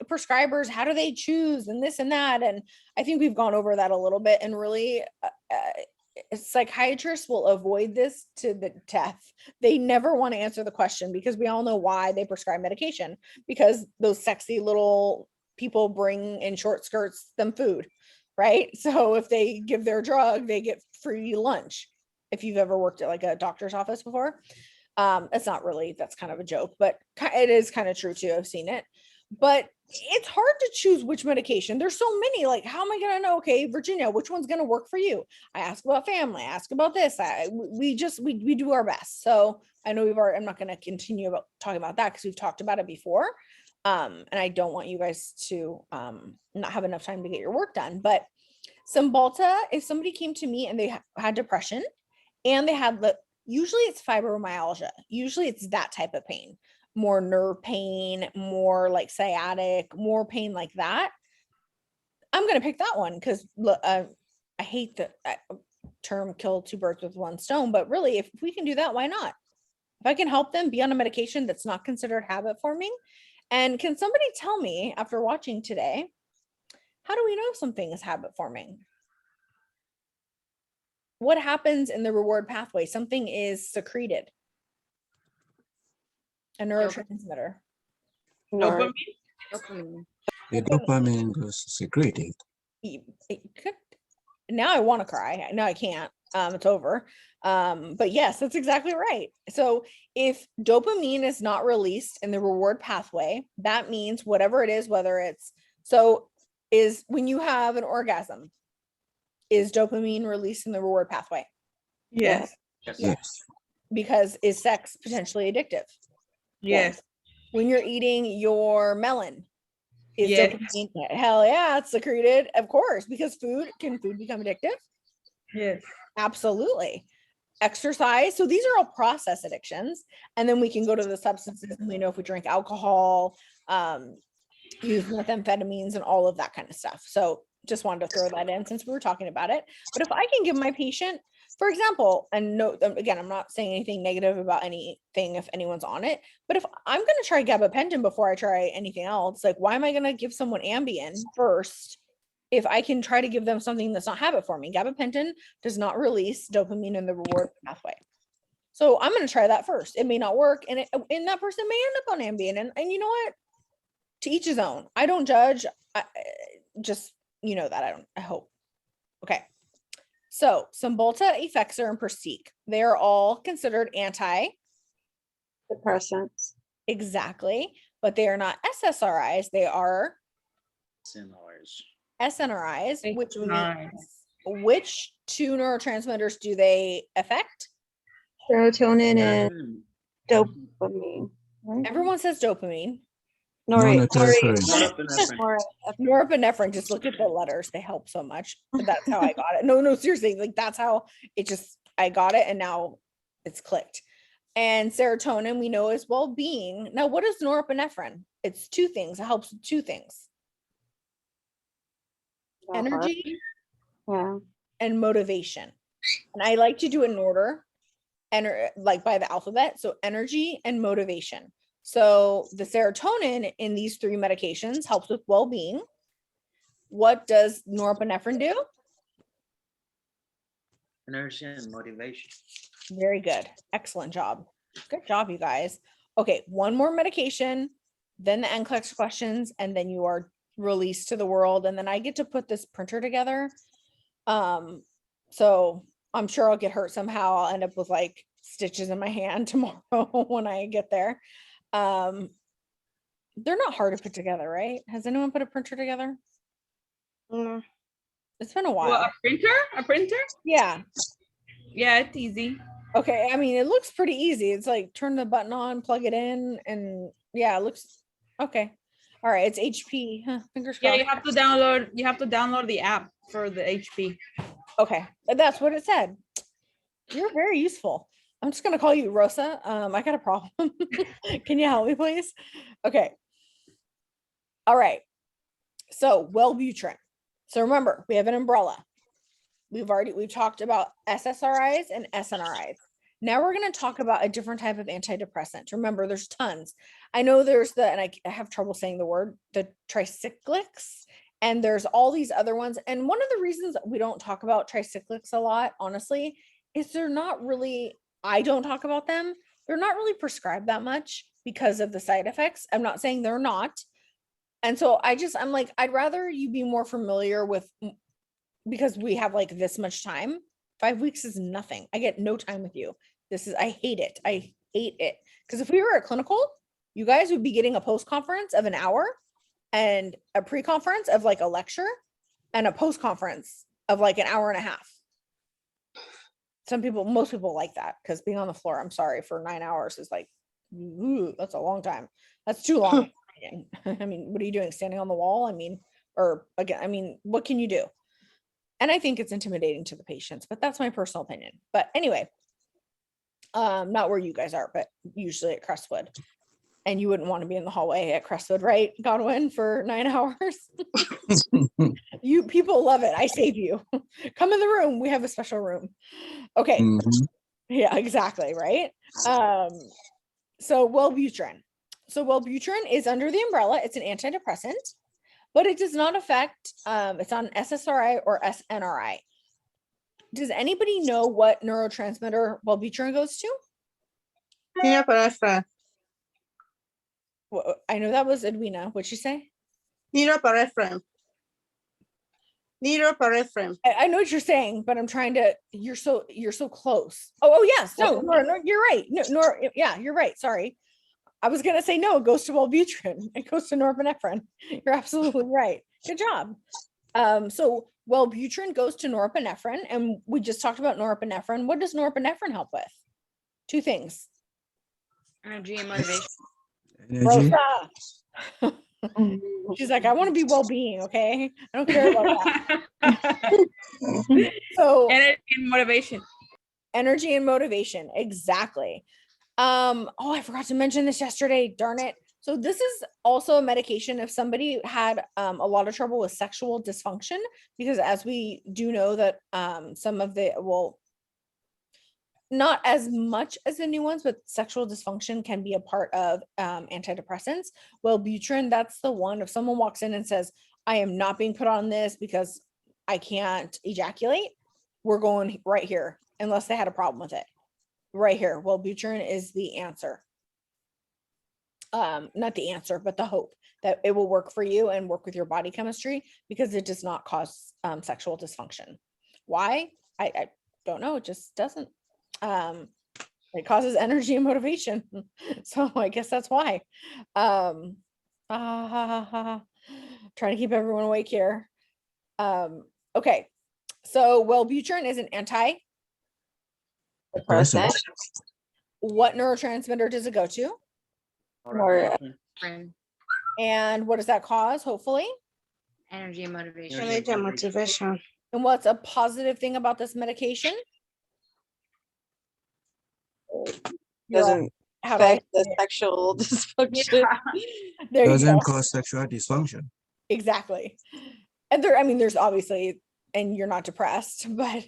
they choose and this and that? And I think we've gone over that a little bit, and really psychiatrists will avoid this to the death. They never want to answer the question because we all know why they prescribe medication, because those sexy little people bring in short skirts them food, right? So if they give their drug, they get free lunch. If you've ever worked at like a doctor's office before, it's not really, that's kind of a joke, but it is kind of true too. I've seen it, but it's hard to choose which medication. There's so many, like, how am I going to know? Okay, Virginia, which one's going to work for you? I ask about family, I ask about this. We do our best. So I know I'm not going to continue talking about that because we've talked about it before. And I don't want you guys to not have enough time to get your work done. But Cymbalta, if somebody came to me and they had depression and they had usually it's fibromyalgia. Usually it's that type of pain, more nerve pain, more like sciatic, more pain like that. I'm going to pick that one because I hate the term kill 2 birds with 1 stone, but really if we can do that, why not? If If I can help them be on a medication that's not considered habit forming. And can somebody tell me after watching today, how do we know something is habit forming? What happens in the reward pathway? Something is secreted. A neurotransmitter. Nor- Dopamine. The dopamine goes secreted. It could, now I want to cry. No, I can't. It's over. But yes, that's exactly right. So if dopamine is not released in the reward pathway, that means whatever it is, whether it's is when you have an orgasm, is dopamine released in the reward pathway? Yes. Yes. Yes. Because is sex potentially addictive? Yes. When you're eating your melon, is Yes. dopamine? Hell yeah, it's secreted, of course, because can food become addictive? Yes. Absolutely. Exercise. So these are all process addictions. And then we can go to the substances, and we know if we drink alcohol, use methamphetamines and all of that kind of stuff. So just wanted to throw that in since we were talking about it. But if I can give my patient, for example, and no, again, I'm not saying anything negative about anything if anyone's on it, but if I'm going to try gabapentin before I try anything else, like why am I going to give someone Ambien first if I can try to give them something that's not habit forming? Gabapentin does not release dopamine in the reward pathway. So I'm going to try that first. It may not work, and that person may end up on Ambien. And you know what? To each his own. I don't judge. Just, you know that. I hope. Okay. So Cymbalta, Effexor, and Persique, they're all considered Depressants. exactly, but they are not SSRIs. They are SNRs. SNRIs, which Nice. means which two neurotransmitters do they affect? Serotonin and Mm. dopamine. Right? Everyone says dopamine. Norepinephrine. Norepinephrine, just look at the letters. They help so much. But that's how I got it. No, seriously. Like that's how I got it, and now it's clicked. And serotonin, we know, is well-being. Now, what is norepinephrine? It's two things. It helps with two things. Energy Yeah. and motivation. And I like to do it in order, and like by the alphabet. So energy and motivation. So the serotonin in these three medications helps with well-being. What does norepinephrine do? Energy and motivation. Very good. Excellent job. Good job, you guys. Okay, one more medication, then the NCLEX questions, and then you are released to the world. And then I get to put this printer together. So I'm sure I'll get hurt somehow. I'll end up with like stitches in my hand tomorrow when I get there. They're not hard to put together, right? Has anyone put a printer together? Mm. It's been a while. Well, a printer? A printer? Yeah. Yeah, it's easy. Okay. I mean, it looks pretty easy. It's like turn the button on, plug it in, and yeah, it looks okay. All right. It's HP. Huh, fingers Yeah, crossed. you have to download the app for the HP. Okay. That's what it said. You're very useful. I'm just gonna call you Rosa. I got a problem. Can you help me, please? Okay. All right. So Wellbutrin. So remember, we have an umbrella. We've talked about SSRIs and SNRIs. Now we're going to talk about a different type of antidepressant. Remember, there's tons. I know there's and I have trouble saying the word, the tricyclics, and there's all these other ones. And one of the reasons we don't talk about tricyclics a lot, honestly, is they're not really, I don't talk about them. They're not really prescribed that much because of the side effects. I'm not saying they're not. And so I'm like, I'd rather you be more familiar with, because we have like this much time. 5 weeks is nothing. I get no time with you. I hate it. I hate it. Because if we were at clinical, you guys would be getting a post-conference of an hour and a pre-conference of like a lecture and a post-conference of like an hour and a half. Most people like that because being on the floor, I'm sorry, for 9 hours is like, ooh, that's a long time. That's too long. I mean, what are you doing? Standing on the wall? What can you do? And I think it's intimidating to the patients, but that's my personal opinion. But anyway, not where you guys are, but usually at Crestwood. And you wouldn't want to be in the hallway at Crestwood, right, Godwin, for 9 hours? You people love it. I save you. Come in the room. We have a special room. Okay. Mhm. Yeah, exactly, right? So Wellbutrin. So Wellbutrin is under the umbrella. It's an antidepressant, but it does not affect, it's on SSRI or SNRI. Does anybody know what neurotransmitter Wellbutrin goes to? Norepinephrine. I know that was Edwina. What'd she say? Norepinephrine. Norepinephrine. I know what you're saying, but I'm trying to, you're so close. Oh yes, no, no, you're right. No, yeah, you're right. Sorry. I was gonna say no, it goes to Wellbutrin. It goes to norepinephrine. You're absolutely right. Good job. So Wellbutrin goes to norepinephrine, and we just talked about norepinephrine. What does norepinephrine help with? Two things. Energy and motivation. Energy. Rosa. She's like, I want to be well-being, okay? I don't care about that. So Energy and motivation. energy and motivation, exactly. Oh, I forgot to mention this yesterday, darn it. So this is also a medication if somebody had a lot of trouble with sexual dysfunction, because as we do know that some of the, well, not as much as the new ones, but sexual dysfunction can be a part of antidepressants. Wellbutrin, that's the one. If someone walks in and says, I am not being put on this because I can't ejaculate, we're going right here, unless they had a problem with it. Right here, Wellbutrin is the answer. Not the answer, but the hope that it will work for you and work with your body chemistry, because it does not cause sexual dysfunction. Why? I don't know. It just doesn't. It causes energy and motivation. So I guess that's why. Trying to keep everyone awake here. Okay. So Wellbutrin is an anti. Depressant. What neurotransmitter does it go to? Norepinephrine. Friend, And what does that cause, hopefully? energy and motivation. Energy and motivation. And what's a positive thing about this medication? You're all- Doesn't how do I affect the say it? sexual dysfunction. There you Doesn't go. cause sexual dysfunction. Exactly. And there, I mean, there's obviously, and you're not depressed, but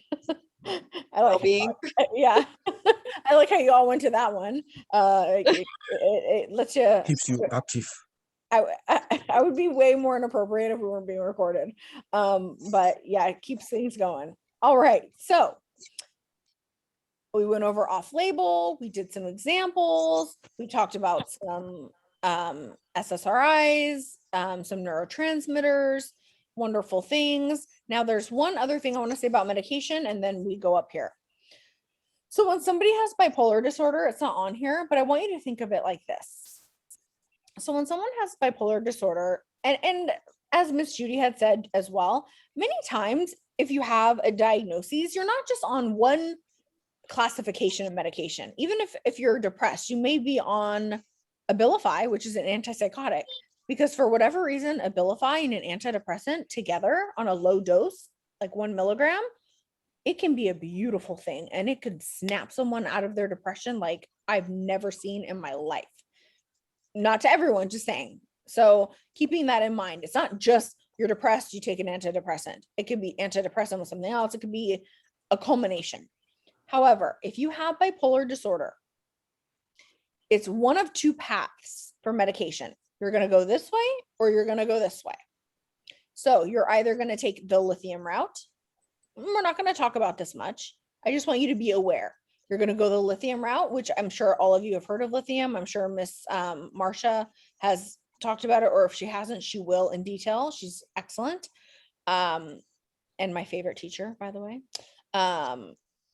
I like, Well-being. yeah. I like how you all went to that one. It lets you, Keeps you active. I would be way more inappropriate if we weren't being recorded. But yeah, it keeps things going. All right. So we went over off-label, we did some examples, we talked about some SSRIs, some neurotransmitters, wonderful things. Now there's one other thing I want to say about medication, and then we go up here. So when somebody has bipolar disorder, it's not on here, but I want you to think of it like this. So when someone has bipolar disorder, and as Miss Judy had said as well, many times if you have a diagnosis, you're not just on one classification of medication. Even if you're depressed, you may be on Abilify, which is an antipsychotic, because for whatever reason, Abilify and an antidepressant together on a low dose, like 1 milligram, it can be a beautiful thing, and it could snap someone out of their depression like I've never seen in my life. Not to everyone, just saying. So keeping that in mind, it's not just you're depressed, you take an antidepressant. It could be antidepressant with something else. It could be a culmination. However, if you have bipolar disorder, it's one of two paths for medication. You're going to go this way or you're going to go this way. So you're either going to take the lithium route. We're not going to talk about this much. I just want you to be aware. You're going to go the lithium route, which I'm sure all of you have heard of lithium. I'm sure Miss Marcia has talked about it, or if she hasn't, she will in detail. She's excellent. And my favorite teacher, by the way.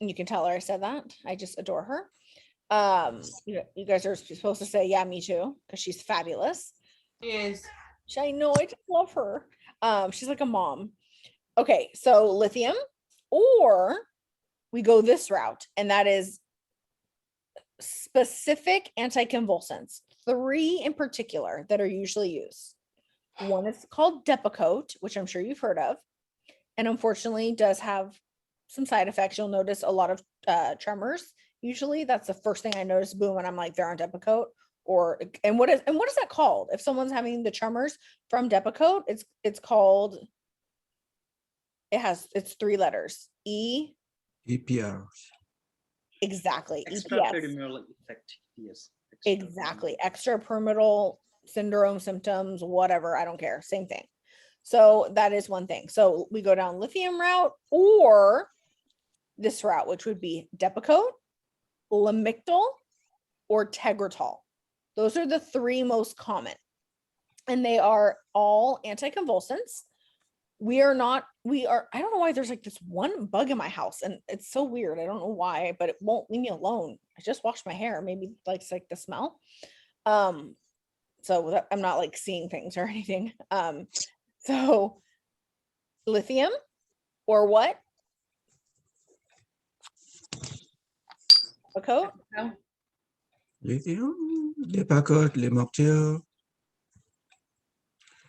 You can tell her I said that. I just adore her. You guys are supposed to say, yeah, me too, because she's fabulous. Yes. I know, I just love her. She's like a mom. Okay, so lithium, or we go this route, and that is specific anticonvulsants. 3 in particular that are usually used. One is called Depakote, which I'm sure you've heard of, and unfortunately does have some side effects. You'll notice a lot of tremors. Usually that's the first thing I notice. Boom, and I'm like, they're on Depakote. Or what is that called? If someone's having the tremors from Depakote, it's called, it's 3 letters. EPR. Exactly. Extrapyramidal effect. Yes. Exactly. Extrapyramidal syndrome symptoms, whatever. I don't care. Same thing. So that is one thing. So we go down lithium route or this route, which would be Depakote, Lamictal, or Tegretol. Those are the three most common. And they are all anticonvulsants. I don't know why there's like this one bug in my house and it's so weird. I don't know why, but it won't leave me alone. I just washed my hair. Maybe it's like the smell. So I'm not like seeing things or anything. So lithium or what? Depakote? Lithium, Depakote, Lamictal,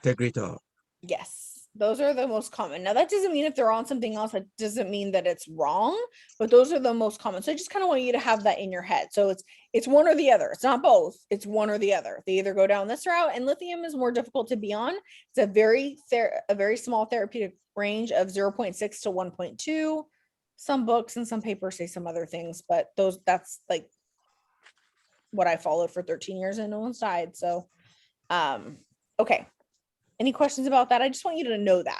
Tegretol. Yes, those are the most common. Now that doesn't mean if they're on something else, that doesn't mean that it's wrong, but those are the most common. So I just kind of want you to have that in your head. So it's one or the other. It's not both. It's one or the other. They either go down this route, and lithium is more difficult to be on. It's a very small therapeutic range of 0.6 to 1.2. Some books and some papers say some other things, but that's like what I followed for 13 years and no one's died. So okay. Any questions about that? I just want you to know that.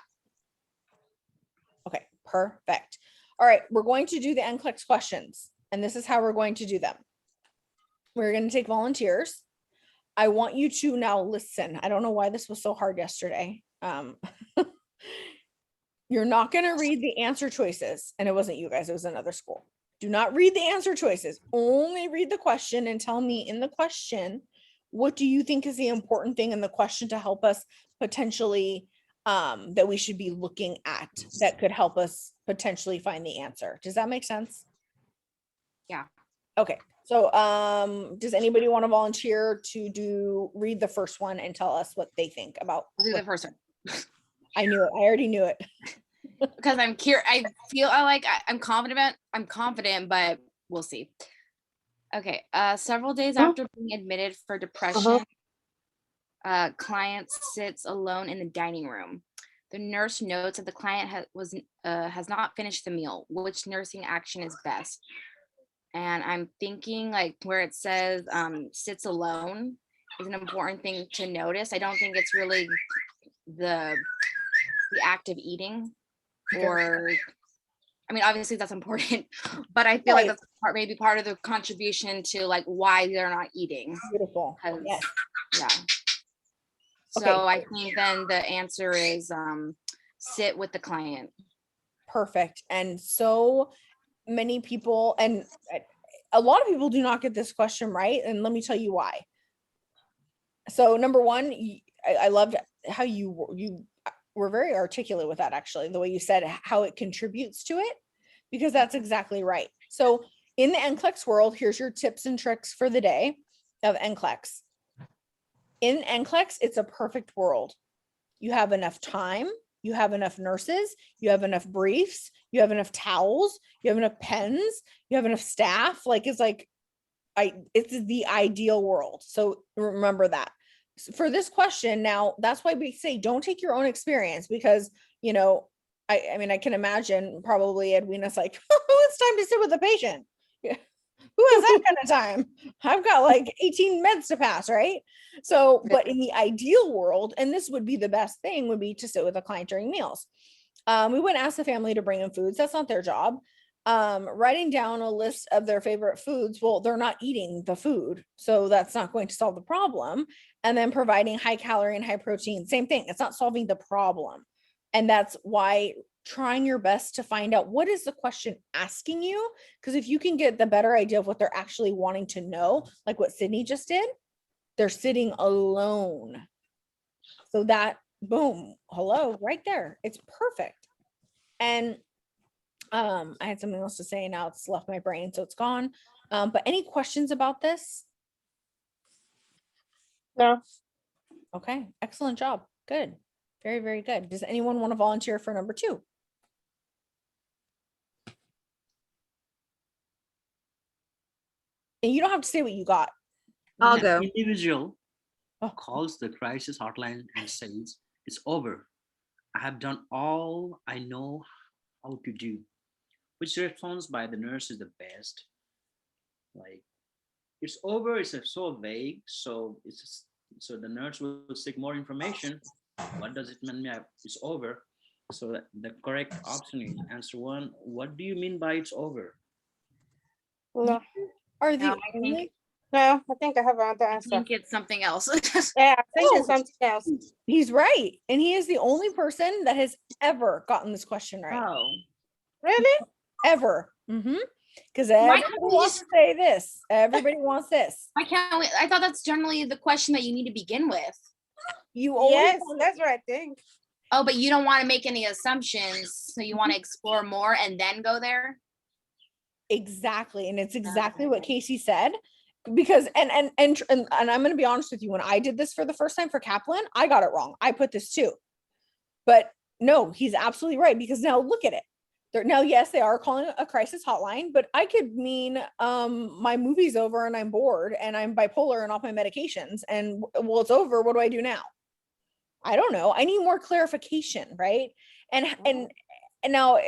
Okay, perfect. All right, we're going to do the NCLEX questions, and this is how we're going to do them. We're going to take volunteers. I want you to now listen. I don't know why this was so hard yesterday. You're not going to read the answer choices, and it wasn't you guys, it was another school. Do not read the answer choices. Only read the question and tell me in the question, what do you think is the important thing in the question to help us potentially that we should be looking at that could help us potentially find the answer? Does that make sense? Yeah. Okay. So does anybody want to volunteer to read the first one and tell us what they think about? I'll do the first one. I knew it. I already knew it. Because I'm curious. I'm confident, but we'll see. Okay. Several days after being admitted for depression, client sits alone in the dining room. The nurse notes that the client has not finished the meal. Which nursing action is best? And I'm thinking like where it says sits alone is an important thing to notice. I don't think it's really the act of eating, or I mean, obviously that's important, but I feel like that's maybe part of the contribution to like why they're not eating. Beautiful. Yes. Yeah. So Okay. I think then the answer is sit with the client. Perfect. And so many people, and a lot of people do not get this question right. And let me tell you why. So number one, I loved how you were very articulate with that, actually, the way you said how it contributes to it, because that's exactly right. So in the NCLEX world, here's your tips and tricks for the day of NCLEX. In NCLEX, it's a perfect world. You have enough time, you have enough nurses, you have enough briefs, you have enough towels, you have enough pens, you have enough staff. It's the ideal world. So remember that. For this question, now that's why we say don't take your own experience, because I mean I can imagine probably Edwina's like, oh, it's time to sit with the patient. Yeah. Who has that kind of time? I've got like 18 meds to pass, right? So, but in the ideal world, and this would be the best thing, would be to sit with a client during meals. We wouldn't ask the family to bring in foods. That's not their job. Writing down a list of their favorite foods, well, they're not eating the food, so that's not going to solve the problem. And then providing high calorie and high protein, same thing. It's not solving the problem. And that's why trying your best to find out what is the question asking you, because if you can get the better idea of what they're actually wanting to know, like what Sydney just did, they're sitting alone. So that, boom, hello, right there. It's perfect. And I had something else to say, and now it's left my brain, so it's gone. But any questions about this? No. Okay, excellent job. Good. Very, very good. Does anyone want to volunteer for number 2? And you don't have to say what you got. I'll An go. individual Oh. calls the crisis hotline and says, "It's over. I have done all I know how to do." Which response by the nurse is the best? Like it's over. It's so vague. So so the nurse will seek more information. What does it mean? It's over. So the correct option is answer one. What do you mean by it's over? No, Are No, the I think- only no, I think I have another I answer. think it's something else. Yeah, I think Oh. it's something else. he's right. And he is the only person that has ever gotten this question right. Oh. Really? Ever. Because Why everybody can't we wants just- to say this. Everybody wants this. Why can't we? I thought that's generally the question that you need to begin with. You always Yes, want- that's what I think. Oh, but you don't want to make any assumptions, so you want to explore more and then go there. exactly. And it's exactly what Casey said. Because and I'm gonna be honest with you, when I did this for the first time for Kaplan, I got it wrong. I put this too. But no, he's absolutely right, because now look at it. Now, yes, they are calling it a crisis hotline, but I could mean my movie's over and I'm bored and I'm bipolar and off my medications and well, it's over. What do I do now? I don't know. I need more clarification, right? And now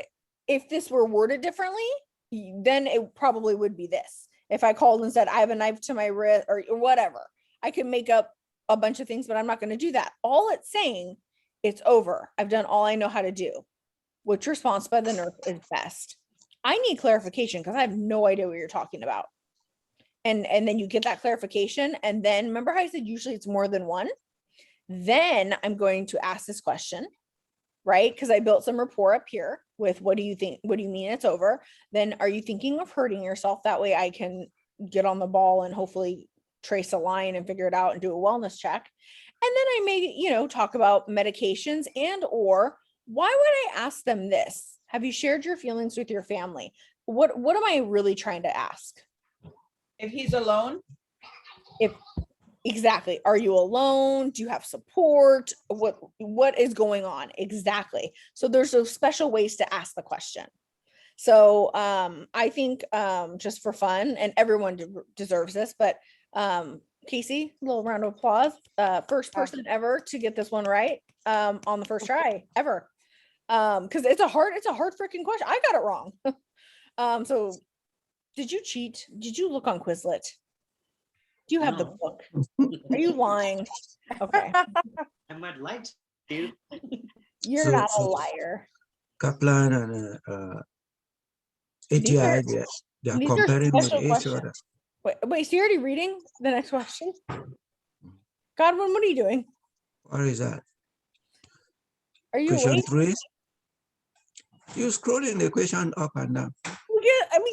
if this were worded differently, then it probably would be this. If I called and said I have a knife to my wrist or whatever, I could make up a bunch of things, but I'm not going to do that. All it's saying, it's over. I've done all I know how to do. Which response by the nurse is best? I need clarification because I have no idea what you're talking about. And then you get that clarification. And then remember how I said usually it's more than one? Then I'm going to ask this question, right? Because I built some rapport up here with what do you think? What do you mean it's over? Then are you thinking of hurting yourself? That way I can get on the ball and hopefully trace a line and figure it out and do a wellness check. And then I may, talk about medications and or why would I ask them this? Have you shared your feelings with your family? What am I really trying to ask? If he's alone, Exactly. Are you alone? Do you have support? What is going on? Exactly. So there's those special ways to ask the question. So I think just for fun, and everyone deserves this, but Casey, a little round of applause. First person ever to get this one right on the first try ever. Because it's a hard freaking question. I got it wrong. So did you cheat? Did you look on Quizlet? Do you have the No. book? Are you lying? Okay. I might lie to you. You're So- not a so- liar. Kaplan and These are- ATI, they are these are comparing with special each questions. other. Wait, so you're already reading the next question? Godwin, what are you doing? What is that? Are you Question awake? 3. You scrolling the question up and down.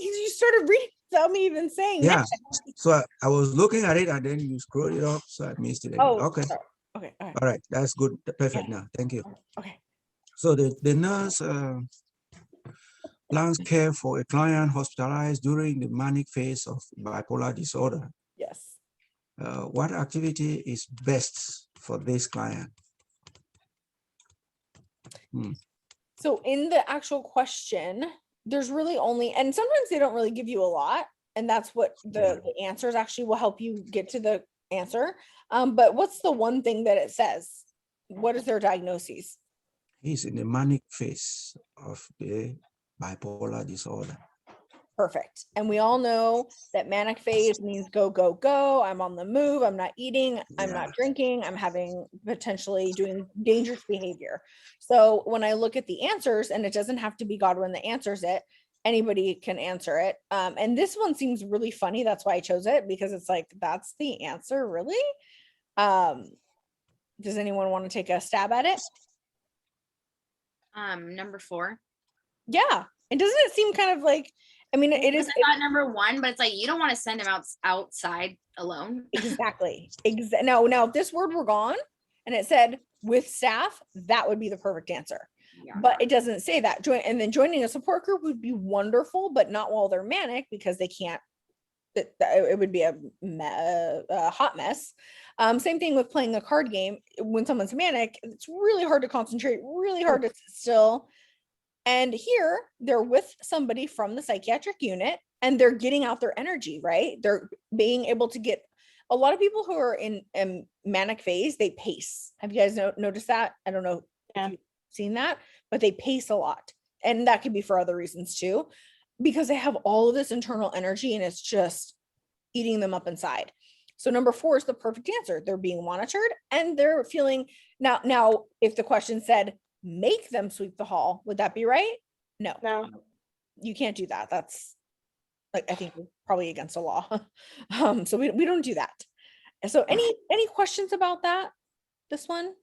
You started reading without me even saying Yeah. that. So I was looking at it and then you scrolled it up, so I missed it. Again. Oh, Okay. sorry. Okay, all right. All right. That's good. Perfect now. Thank you. Okay. So the nurse plans care for a client hospitalized during the manic phase of bipolar disorder. Yes. What activity is best for this client? So in the actual question, there's really only, and sometimes they don't really give you a lot, and that's what the answers actually will help you get to the answer. But what's the one thing that it says? What is their diagnosis? He's in the manic phase of the bipolar disorder. Perfect. And we all know that manic phase means go, go, go. I'm on the move. I'm not eating. I'm Yeah. not drinking. I'm having potentially doing dangerous behavior. So when I look at the answers, and it doesn't have to be Godwin that answers it, anybody can answer it. And this one seems really funny. That's why I chose it, because it's like, that's the answer, really? Does anyone want to take a stab at it? Number 4. Yeah. And doesn't it seem kind of like, I mean, it is. Not number 1, but it's like you don't want to send him outside alone. Exactly. Now, if this word were gone and it said with staff, that would be the perfect answer. Yeah. But it doesn't say that. And then joining a support group would be wonderful, but not while they're manic, because they can't. It would be a hot mess. Same thing with playing a card game. When someone's manic, it's really hard to concentrate, really hard to sit still. And here they're with somebody from the psychiatric unit and they're getting out their energy, right? They're being able to get a lot of people who are in manic phase, they pace. Have you guys noticed that? I don't know if you've seen that, but they pace a lot. And that could be for other reasons too, because they have all of this internal energy and it's just eating them up inside. So number 4 is the perfect answer. They're being monitored and they're feeling now if the question said make them sweep the hall, would that be right? No, No. you can't do that. That's like, I think probably against the law. So we don't do that. So any questions about that? This one?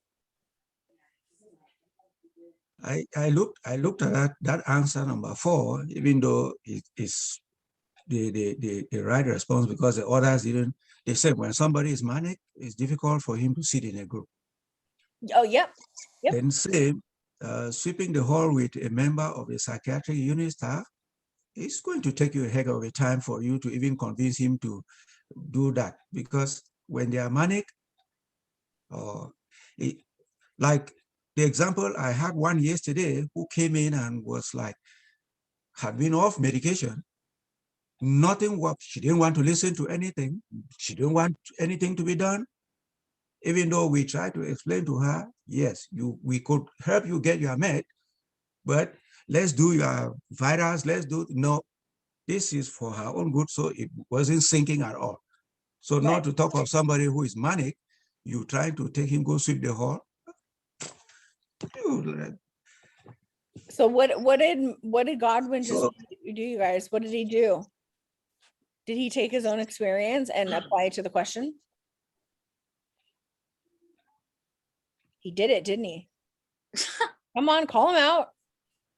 I looked at that answer number 4, even though it is the right response, because the others didn't. They said when somebody is manic, it's difficult for him to sit in a group. Oh, yep. Yep. Then say sweeping the hall with a member of the psychiatric unit staff, it's going to take you a heck of a time for you to even convince him to do that, because when they are manic, like the example, I had one yesterday who came in and was like, had been off medication. Nothing worked. She didn't want to listen to anything. She didn't want anything to be done. Even though we tried to explain to her, yes, we could help you get your med, but let's do your vitals, no, this is for her own good. So it wasn't sinking at all. So Right. not to talk of somebody who is manic, you trying to take him go sweep the hall. Dude, So what did Godwin just So- do, you guys? What did he do? Did he take his own experience and apply it to the question? He did it, didn't he? Come on, call him out.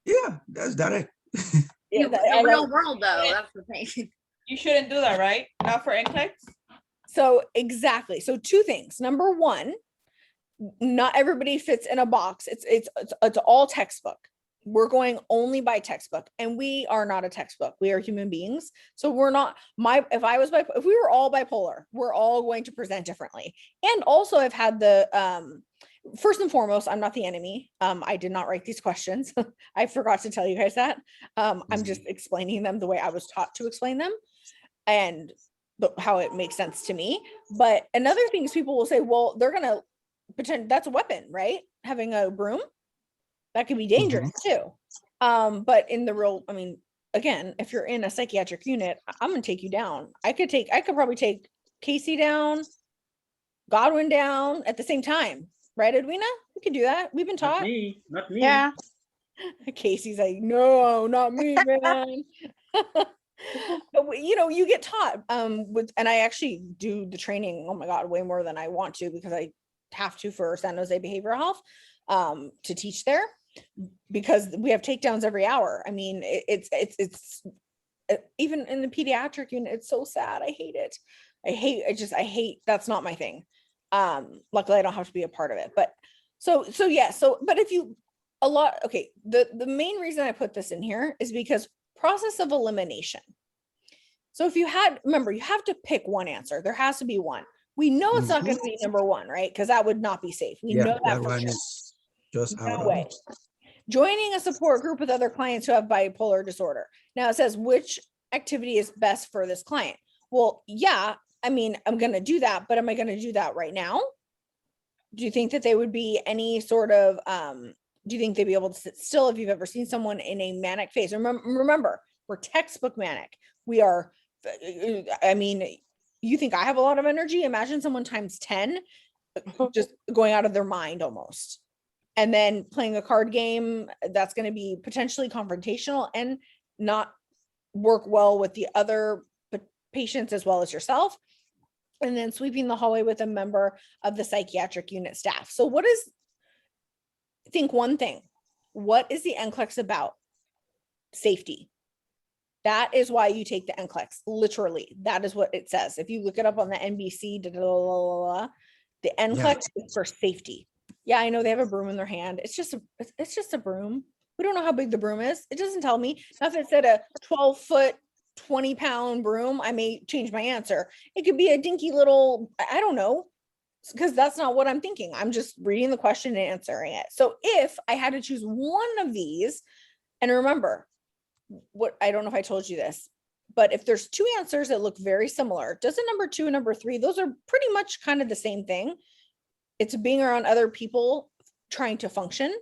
yeah, that's direct. Yeah, In that- the I real like- world, though, that's the thing. You shouldn't do that, right? Not for NCLEX? So exactly. So 2 things. Number 1, not everybody fits in a box. It's all textbook. We're going only by textbook, and we are not a textbook. We are human beings. So we're not if we were all bipolar, we're all going to present differently. And also I've had the first and foremost, I'm not the enemy. I did not write these questions. I forgot to tell you guys that. I'm just explaining them the way I was taught to explain them and how it makes sense to me. But another thing is people will say, well, they're going to pretend that's a weapon, right? Having a broom, that could be dangerous too. But in the real, I mean, again, if you're in a psychiatric unit, I'm going to take you down. I could probably take Casey down, Godwin down at the same time. Right, Edwina? We can do that. We've been Not taught. me, not me. Yeah. Casey's like, no, not me, man. But you get taught and I actually do the training, oh my God, way more than I want to, because I have to for San Jose Behavioral Health to teach there, because we have takedowns every hour. I mean, it's even in the pediatric unit, it's so sad. I hate it. I hate, that's not my thing. Luckily I don't have to be a part of it, but but if you the main reason I put this in here is because process of elimination. So if remember, you have to pick one answer. There has to be one. We know it's not going to be number 1, right? Because that would not be safe. We know that for one sure. is just No out. way. Joining a support group with other clients who have bipolar disorder. Now it says which activity is best for this client. Well, yeah, I mean, I'm going to do that, but am I going to do that right now? Do you think that they would be any sort of, do you think they'd be able to sit still if you've ever seen someone in a manic phase? Remember, we're textbook manic. We are, I mean, you think I have a lot of energy? Imagine someone times 10, just going out of their mind almost. And then playing a card game that's going to be potentially confrontational and not work well with the other patients as well as yourself. And then sweeping the hallway with a member of the psychiatric unit staff. So think one thing, what is the NCLEX about? Safety. That is why you take the NCLEX, literally. That is what it says. If you look it up on the NBC, the NCLEX is for safety. Yeah, I know they have a broom in their hand. It's just a broom. We don't know how big the broom is. It doesn't tell me. Now, if it said a 12-foot, 20-pound broom, I may change my answer. It could be a dinky little, I don't know, because that's not what I'm thinking. I'm just reading the question and answering it. So if I had to choose one of these, and remember, I don't know if I told you this, but if there's 2 answers that look very similar, doesn't number 2 and number 3, those are pretty much kind of the same thing. It's being around other people trying to function.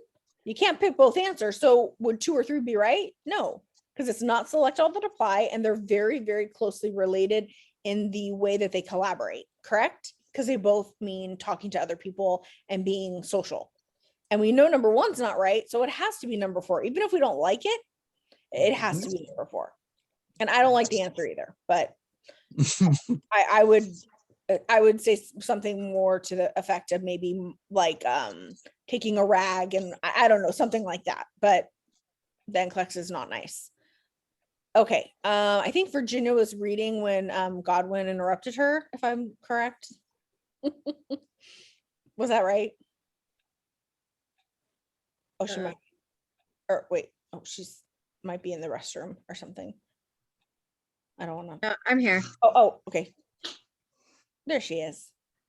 You can't pick both answers. So would 2 or 3 be right? No, because it's not select all that apply, and they're very, very closely related in the way that they collaborate, correct? Because they both mean talking to other people and being social. And we know number one's not right, so it has to be number four. Even if we don't like it, it has to be number four. And I don't like the answer either, but I would say something more to the effect of maybe like taking a rag and I don't know, something like that. But the NCLEX is not nice. Okay, I think Virginia was reading when Godwin interrupted her, if I'm correct. Was that right? Oh, she might, or wait, oh, she's might be in the restroom or something. I don't want to. No, I'm here. Oh, okay. There she is.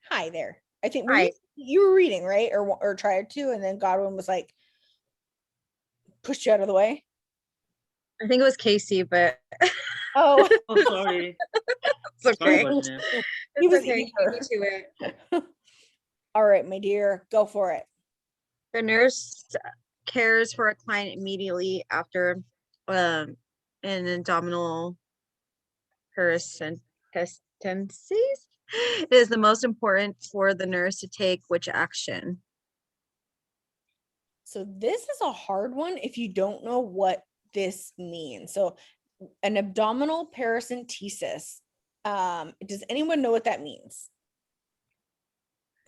Hi there. I think Hi. you were reading, right? Or tried to, and then Godwin was like, pushed you out of the way. I think it was Casey, but Oh, Oh, sorry. it's Sorry, okay. Virginia. He was It's okay. eager. Beat me to it. all right, my dear, go for it. The nurse cares for a client immediately after an abdominal paracentesis. It is the most important for the nurse to take which action. So this is a hard one if you don't know what this means. So an abdominal paracentesis. Does anyone know what that means?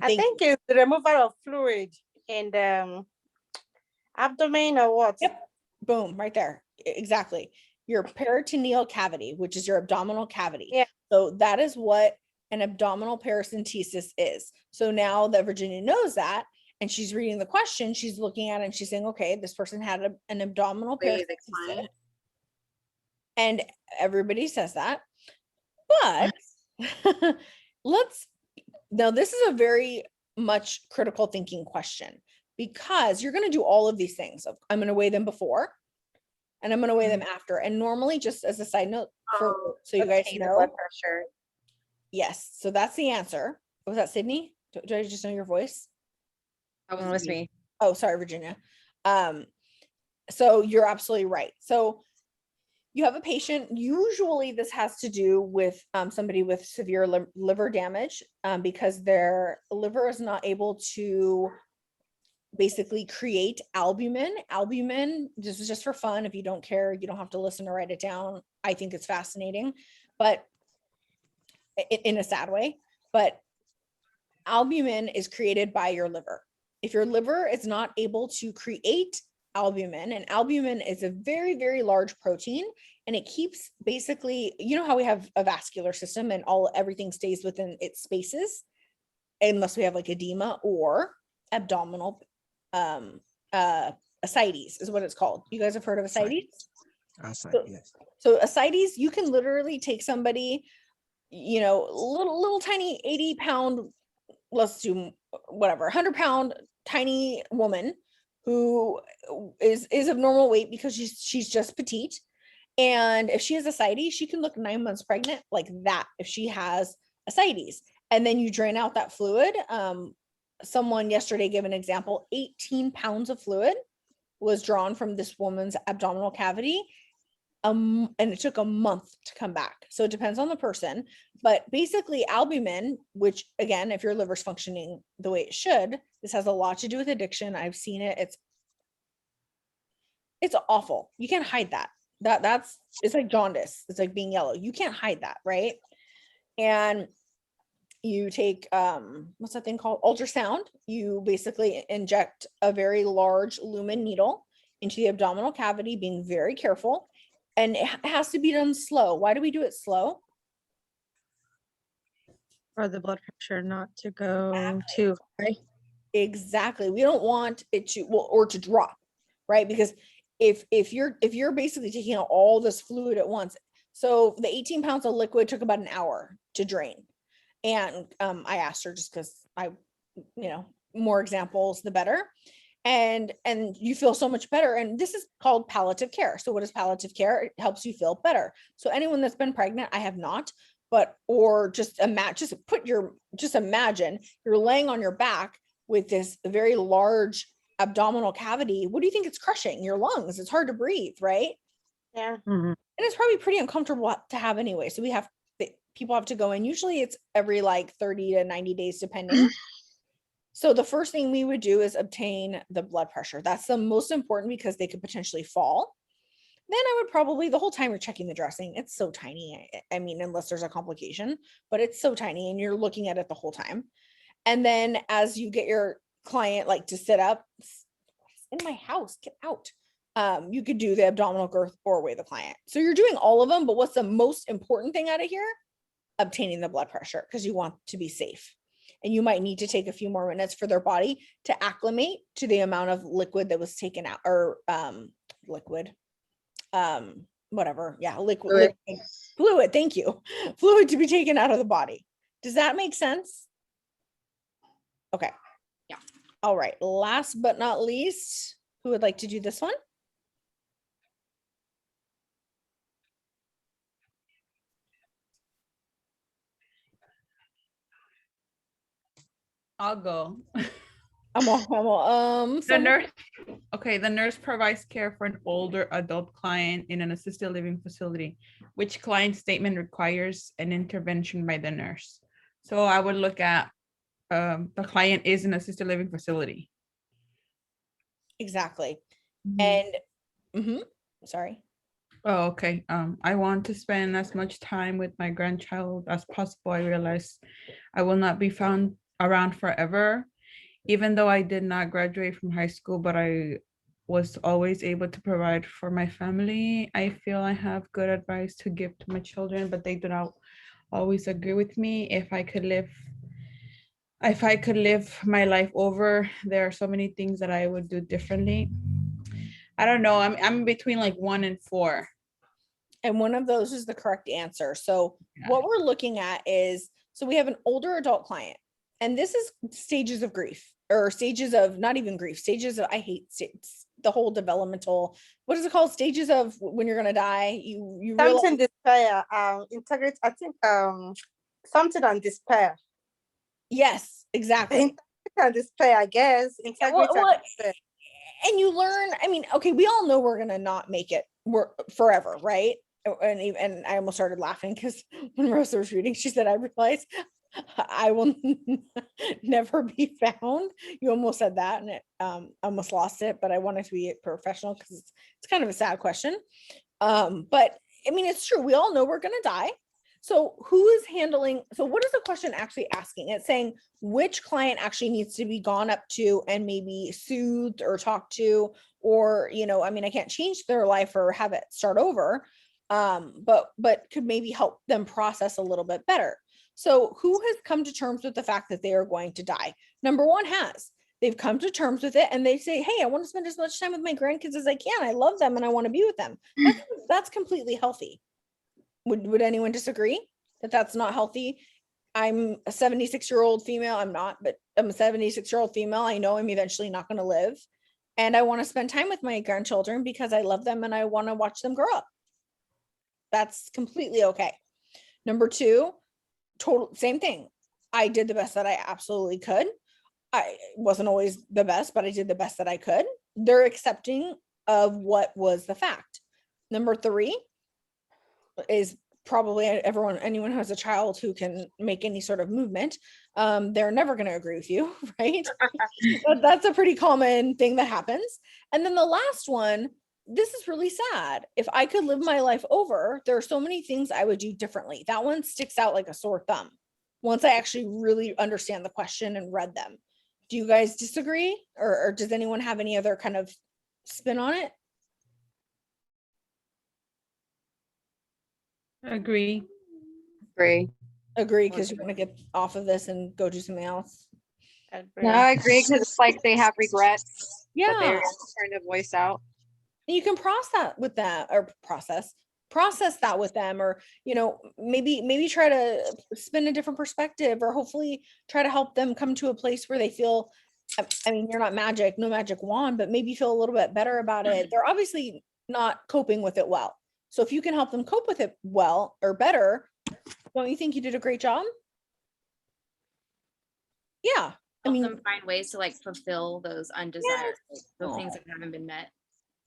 I Thank think it's the removal of fluid in the abdomen or what? Yep. Boom, right there. Exactly. Your peritoneal cavity, which is your abdominal cavity. Yeah. So that is what an abdominal paracentesis is. So now that Virginia knows that, and she's reading the question, she's looking at it and she's saying, okay, this person had an abdominal Wait, paracentesis. explain. And everybody says that. But now this is a very much critical thinking question because you're going to do all of these things. I'm going to weigh them before and I'm going to weigh them after. And normally, just as a side note, so you guys Okay, the know, blood pressure. yes. So that's the answer. Was that Sydney? Did I just know your voice? That was me. Oh, sorry, Virginia. So you're absolutely right. So you have a patient, usually this has to do with somebody with severe liver damage because their liver is not able to basically create albumin. Albumin, this is just for fun. If you don't care, you don't have to listen or write it down. I think it's fascinating, but in a sad way, but albumin is created by your liver. If your liver is not able to create albumin, and albumin is a very, very large protein, and it keeps basically, you know how we have a vascular system and everything stays within its spaces, unless we have like edema or abdominal ascites is what it's called. You guys have heard of ascites? Yes. So ascites, you can literally take somebody, you know, little tiny 80-pound, let's do whatever, 100-pound tiny woman who is of normal weight because she's just petite. And if she has ascites, she can look 9 months pregnant like that if she has ascites. And then you drain out that fluid. Someone yesterday gave an example, 18 pounds of fluid was drawn from this woman's abdominal cavity. And it took a month to come back. So it depends on the person, but basically albumin, which again, if your liver's functioning the way it should, this has a lot to do with addiction. I've seen it. It's awful. You can't hide that. It's like jaundice. It's like being yellow. You can't hide that, right? And you take, what's that thing called? Ultrasound. You basically inject a very large lumen needle into the abdominal cavity, being very careful. And it has to be done slow. Why do we do it slow? For the blood pressure not to go too high. Exactly. We don't want it to, or to drop, right? Because if you're basically taking out all this fluid at once, so the 18 pounds of liquid took about an hour to drain. And I asked her just because more examples, the better. And you feel so much better. And this is called palliative care. So what is palliative care? It helps you feel better. So anyone that's been pregnant, I have not, or just imagine you're laying on your back with this very large abdominal cavity. What do you think it's crushing? Your lungs. It's hard to breathe, right? Yeah. Mhm. And it's probably pretty uncomfortable to have anyway. So people have to go in. Usually it's every like 30 to 90 days, depending. So the first thing we would do is obtain the blood pressure. That's the most important because they could potentially fall. Then I would probably, the whole time you're checking the dressing, it's so tiny. I mean, unless there's a complication, but it's so tiny and you're looking at it the whole time. And then as you get your client like to sit up, in my house, get out. You could do the abdominal girth or weigh the client. So you're doing all of them, but what's the most important thing out of here? Obtaining the blood pressure, because you want to be safe. And you might need to take a few more minutes for their body to acclimate to the amount of liquid that was taken out, or whatever. Yeah, fluid. Thank you. Fluid to be taken out of the body. Does that make sense? Okay. Yeah. All right. Last but not least, who would like to do this one? I'll go. The nurse. Okay, the nurse provides care for an older adult client in an assisted living facility. Which client statement requires an intervention by the nurse? So I would look at the client is in an assisted living facility. Exactly. Mhm. And sorry. Oh, okay. I want to spend as much time with my grandchild as possible. I realize I will not be found around forever. Even though I did not graduate from high school, but I was always able to provide for my family. I feel I have good advice to give to my children, but they do not always agree with me. If I could live my life over, there are so many things that I would do differently. I don't know. I'm between like 1 and 4. And one of those is the correct answer. So what we're looking at is, so we have an older adult client, and this is stages of grief, or stages of, not even grief, stages of, I hate the whole developmental, what is it called? Stages of when you're going to die. You realize, Something despair, integrity, I think, something on despair. yes, exactly. Integrity and despair, I guess. Integrity and despair. And you learn, I mean, okay, we all know we're going to not make it forever, right? And I almost started laughing because when Rosa was reading, she said, I realized I will never be found. You almost said that, and it almost lost it, but I wanted to be professional because it's kind of a sad question. But I mean, it's true. We all know we're going to die. So who is handling, so what is the question actually asking? It's saying which client actually needs to be gone up to and maybe soothed or talked to, or, you know, I mean, I can't change their life or have it start over, but could maybe help them process a little bit better. So who has come to terms with the fact that they are going to die? Number one has. They've come to terms with it and they say, hey, I want to spend as much time with my grandkids as I can. I love them and I want to be with them. That's completely healthy. Would anyone disagree that that's not healthy? I'm a 76-year-old female. I'm not, but I'm a 76-year-old female. I know I'm eventually not going to live. And I want to spend time with my grandchildren because I love them and I want to watch them grow up. That's completely okay. Number two, same thing. I did the best that I absolutely could. I wasn't always the best, but I did the best that I could. They're accepting of what was the fact. Number three is probably anyone who has a child who can make any sort of movement. They're never going to agree with you, right? That's a pretty common thing that happens. And then the last one, this is really sad. If I could live my life over, there are so many things I would do differently. That one sticks out like a sore thumb once I actually really understand the question and read them. Do you guys disagree? Or does anyone have any other kind of spin on it? Agree. Agree, because you're going to get off of this and go do something else. No, I agree because it's like they have regrets that Yeah. they're trying to voice out. You can process that with them, or process that with them, or, you know, maybe try to spin a different perspective, or hopefully try to help them come to a place where they feel, I mean, you're not magic, no magic wand, but maybe feel a little bit better about it. They're obviously not coping with it well. So if you can help them cope with it well or better, don't you think you did a great job? Yeah. I Help mean, them find ways to like fulfill those undesired, those things that haven't been met.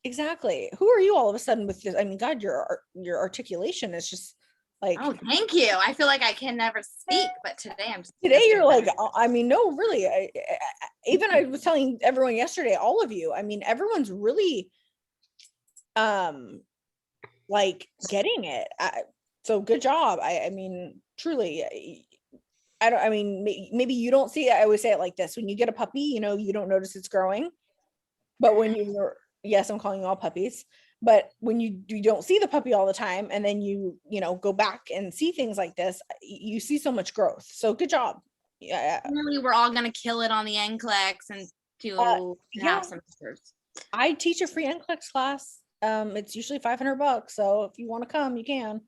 exactly. Who are you all of a sudden with this? I mean, God, your articulation is just Like Oh, thank you. I feel like I can never speak, but today I'm just today you're like, better. I mean, no, really. Even I was telling everyone yesterday, all of you, I mean, everyone's really like getting it. So good job. I mean, truly, I mean, maybe you don't see it. I always say it like this: when you get a puppy, you know, you don't notice it's growing. But when you're, yes, I'm calling you all puppies. But when you don't see the puppy all the time, and then you know, go back and see things like this, you see so much growth. So good job. Yeah. Really, we're all gonna kill it on the NCLEX and do yeah. have some pictures. I teach a free NCLEX class. It's usually $500. So if you want to come, you can.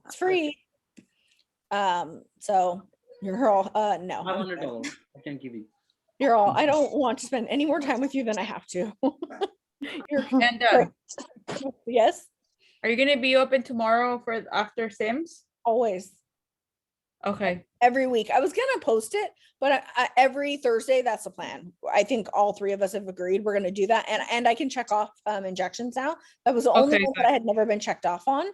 It's free. So you're all no. I'm kidding. $500 I can give you. You're all. I don't want to spend any more time with you than I have to. You're And great. Yes, are you gonna be open tomorrow for after Sims? always. Okay. Every week. I was gonna post it, but every Thursday, that's the plan. I think all three of us have agreed we're gonna do that, and I can check off injections now. That was the only Okay, one that I had never been checked off on.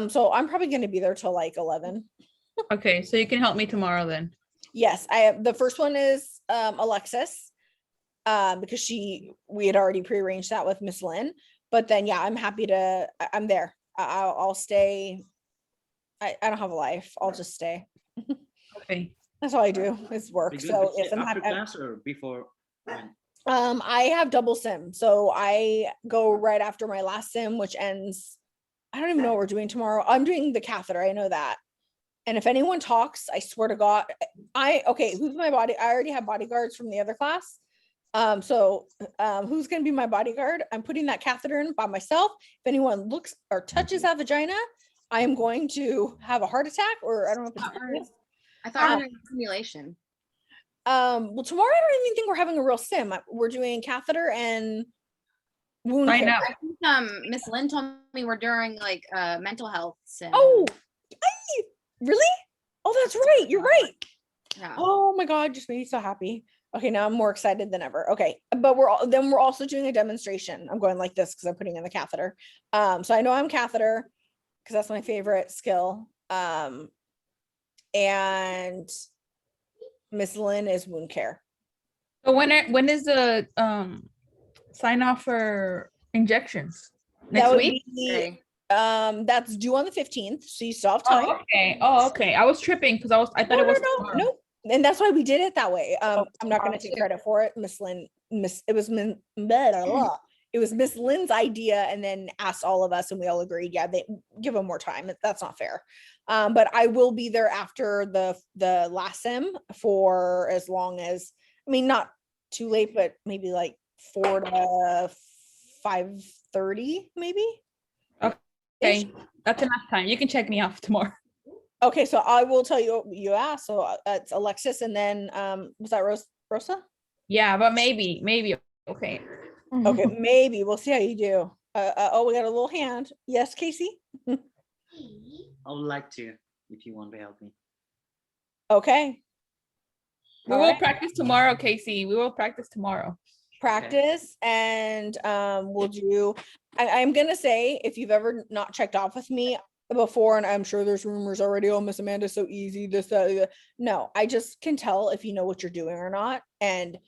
So I'm probably gonna be there till like 11. Okay, so you can help me tomorrow then. Yes, I have. The first one is Alexis, because we had already prearranged that with Miss Lynn. But then yeah, I'm happy to. I'm there. I'll stay. I don't have a life. I'll just stay. Okay. That's all I do is work. Be good So to yes, say I'm after happy. class or before? When? I have double sim, so I go right after my last sim, which ends. I don't even know what we're doing tomorrow. I'm doing the catheter. I know that. And if anyone talks, I swear to God, okay, who's my body? I already have bodyguards from the other class. So who's gonna be my bodyguard? I'm putting that catheter in by myself. If anyone looks or touches that vagina, I am going to have a heart attack, or I don't know if it's serious. I thought we were doing simulation. Well, tomorrow I don't even think we're having a real sim. We're doing catheter and wound Sign care. up. I think Miss Lynn told me we're during like mental health sim. Oh, really? Oh, that's right. You're right. Yeah. Oh my God, just made me so happy. Okay, now I'm more excited than ever. Okay, but we're also doing a demonstration. I'm going like this because I'm putting in the catheter. So I know I'm catheter because that's my favorite skill. And Miss Lynn is wound care. So when is the sign off for injections? Next That would week? be, Okay. that's due on the 15th, so you still have time. Oh, okay. Oh, okay. I was tripping because I thought No, it was no, tomorrow. no. And that's why we did it that way. I'm not going to okay. take credit for it. It was Miss Lynn's idea, and then asked all of us, and we all agreed, yeah, they give them more time. That's not fair. But I will be there after the last sim for as long as, I mean, not too late, but maybe like 4 to 5:30, maybe. Okay, that's enough time. You can check me off tomorrow. Okay, so I will tell you you asked. So it's Alexis, and then was that Rosa? Yeah, but maybe. Okay. Okay, maybe we'll see how you do. Oh, we got a little hand. Yes, Casey. I would like to, if you want to help me. Okay, We All will right. practice tomorrow, Casey. We will practice tomorrow. practice, and we'll do. I'm gonna say, if you've ever not checked off with me before, and I'm sure there's rumors already, oh, Miss Amanda's so easy, this, that. No, I just can tell if you know what you're doing or not. And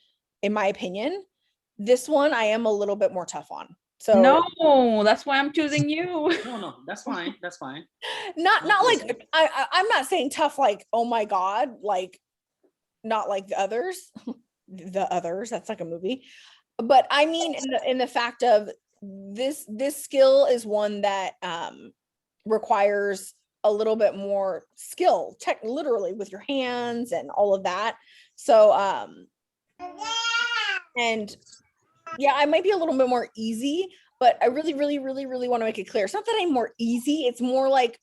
in my opinion, this one I am a little bit more tough on. So No, that's why I'm choosing you. No, that's fine. That's fine. not Okay. like I'm not saying tough like, oh my God, like not like the others. The others, that's like a movie. But I mean in the fact of this skill is one that requires a little bit more skill, literally with your hands and all of that. So and yeah, I might be a little bit more easy, but I really want to make it clear. It's not that I'm more easy. It's more like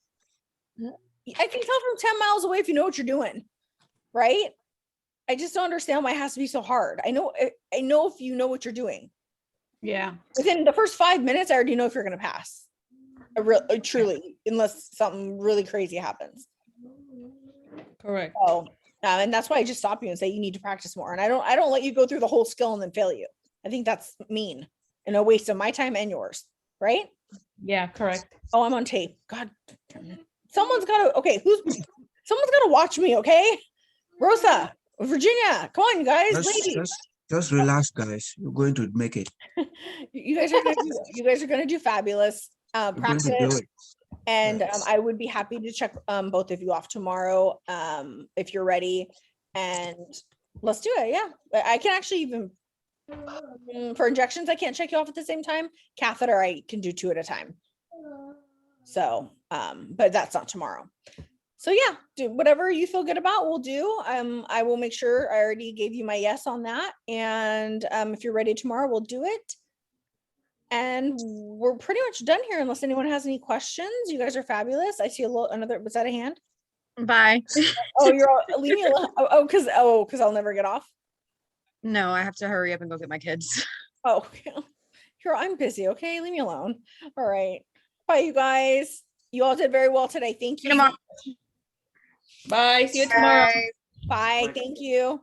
I can tell from 10 miles away if you know what you're doing, right? I just don't understand why it has to be so hard. I know if you know what you're doing. Yeah. Within the first 5 minutes, I already know if you're going to pass. Truly, unless something really crazy happens. Correct. So, and that's why I just stop you and say you need to practice more. And I don't let you go through the whole skill and then fail you. I think that's mean and a waste of my time and yours, right? Yeah, correct. Oh, I'm on tape. God damn it. Someone's gotta, okay, someone's gotta watch me, okay? Rosa, Virginia, come on, you guys, ladies. Just relax, guys. You're going to make it. You guys are gonna do fabulous. You're going to do Practice. it. And Yes. I would be happy to check both of you off tomorrow if you're ready. And let's do it. Yeah, I can actually even for injections, I can't check you off at the same time. Catheter, I can do 2 at a time. So, but that's not tomorrow. So yeah, do whatever you feel good about, we'll do. I will make sure I already gave you my yes on that. And if you're ready tomorrow, we'll do it. And we're pretty much done here unless anyone has any questions. You guys are fabulous. I see another, was that a hand? Bye. Oh, you're all, leave me alone. Cause I'll never get off. No, I have to hurry up and go get my kids. Oh, here, I'm busy. Okay, leave me alone. All right. Bye, you guys. You all did very well today. Thank you. Bye. See you tomorrow. Bye. Thank you.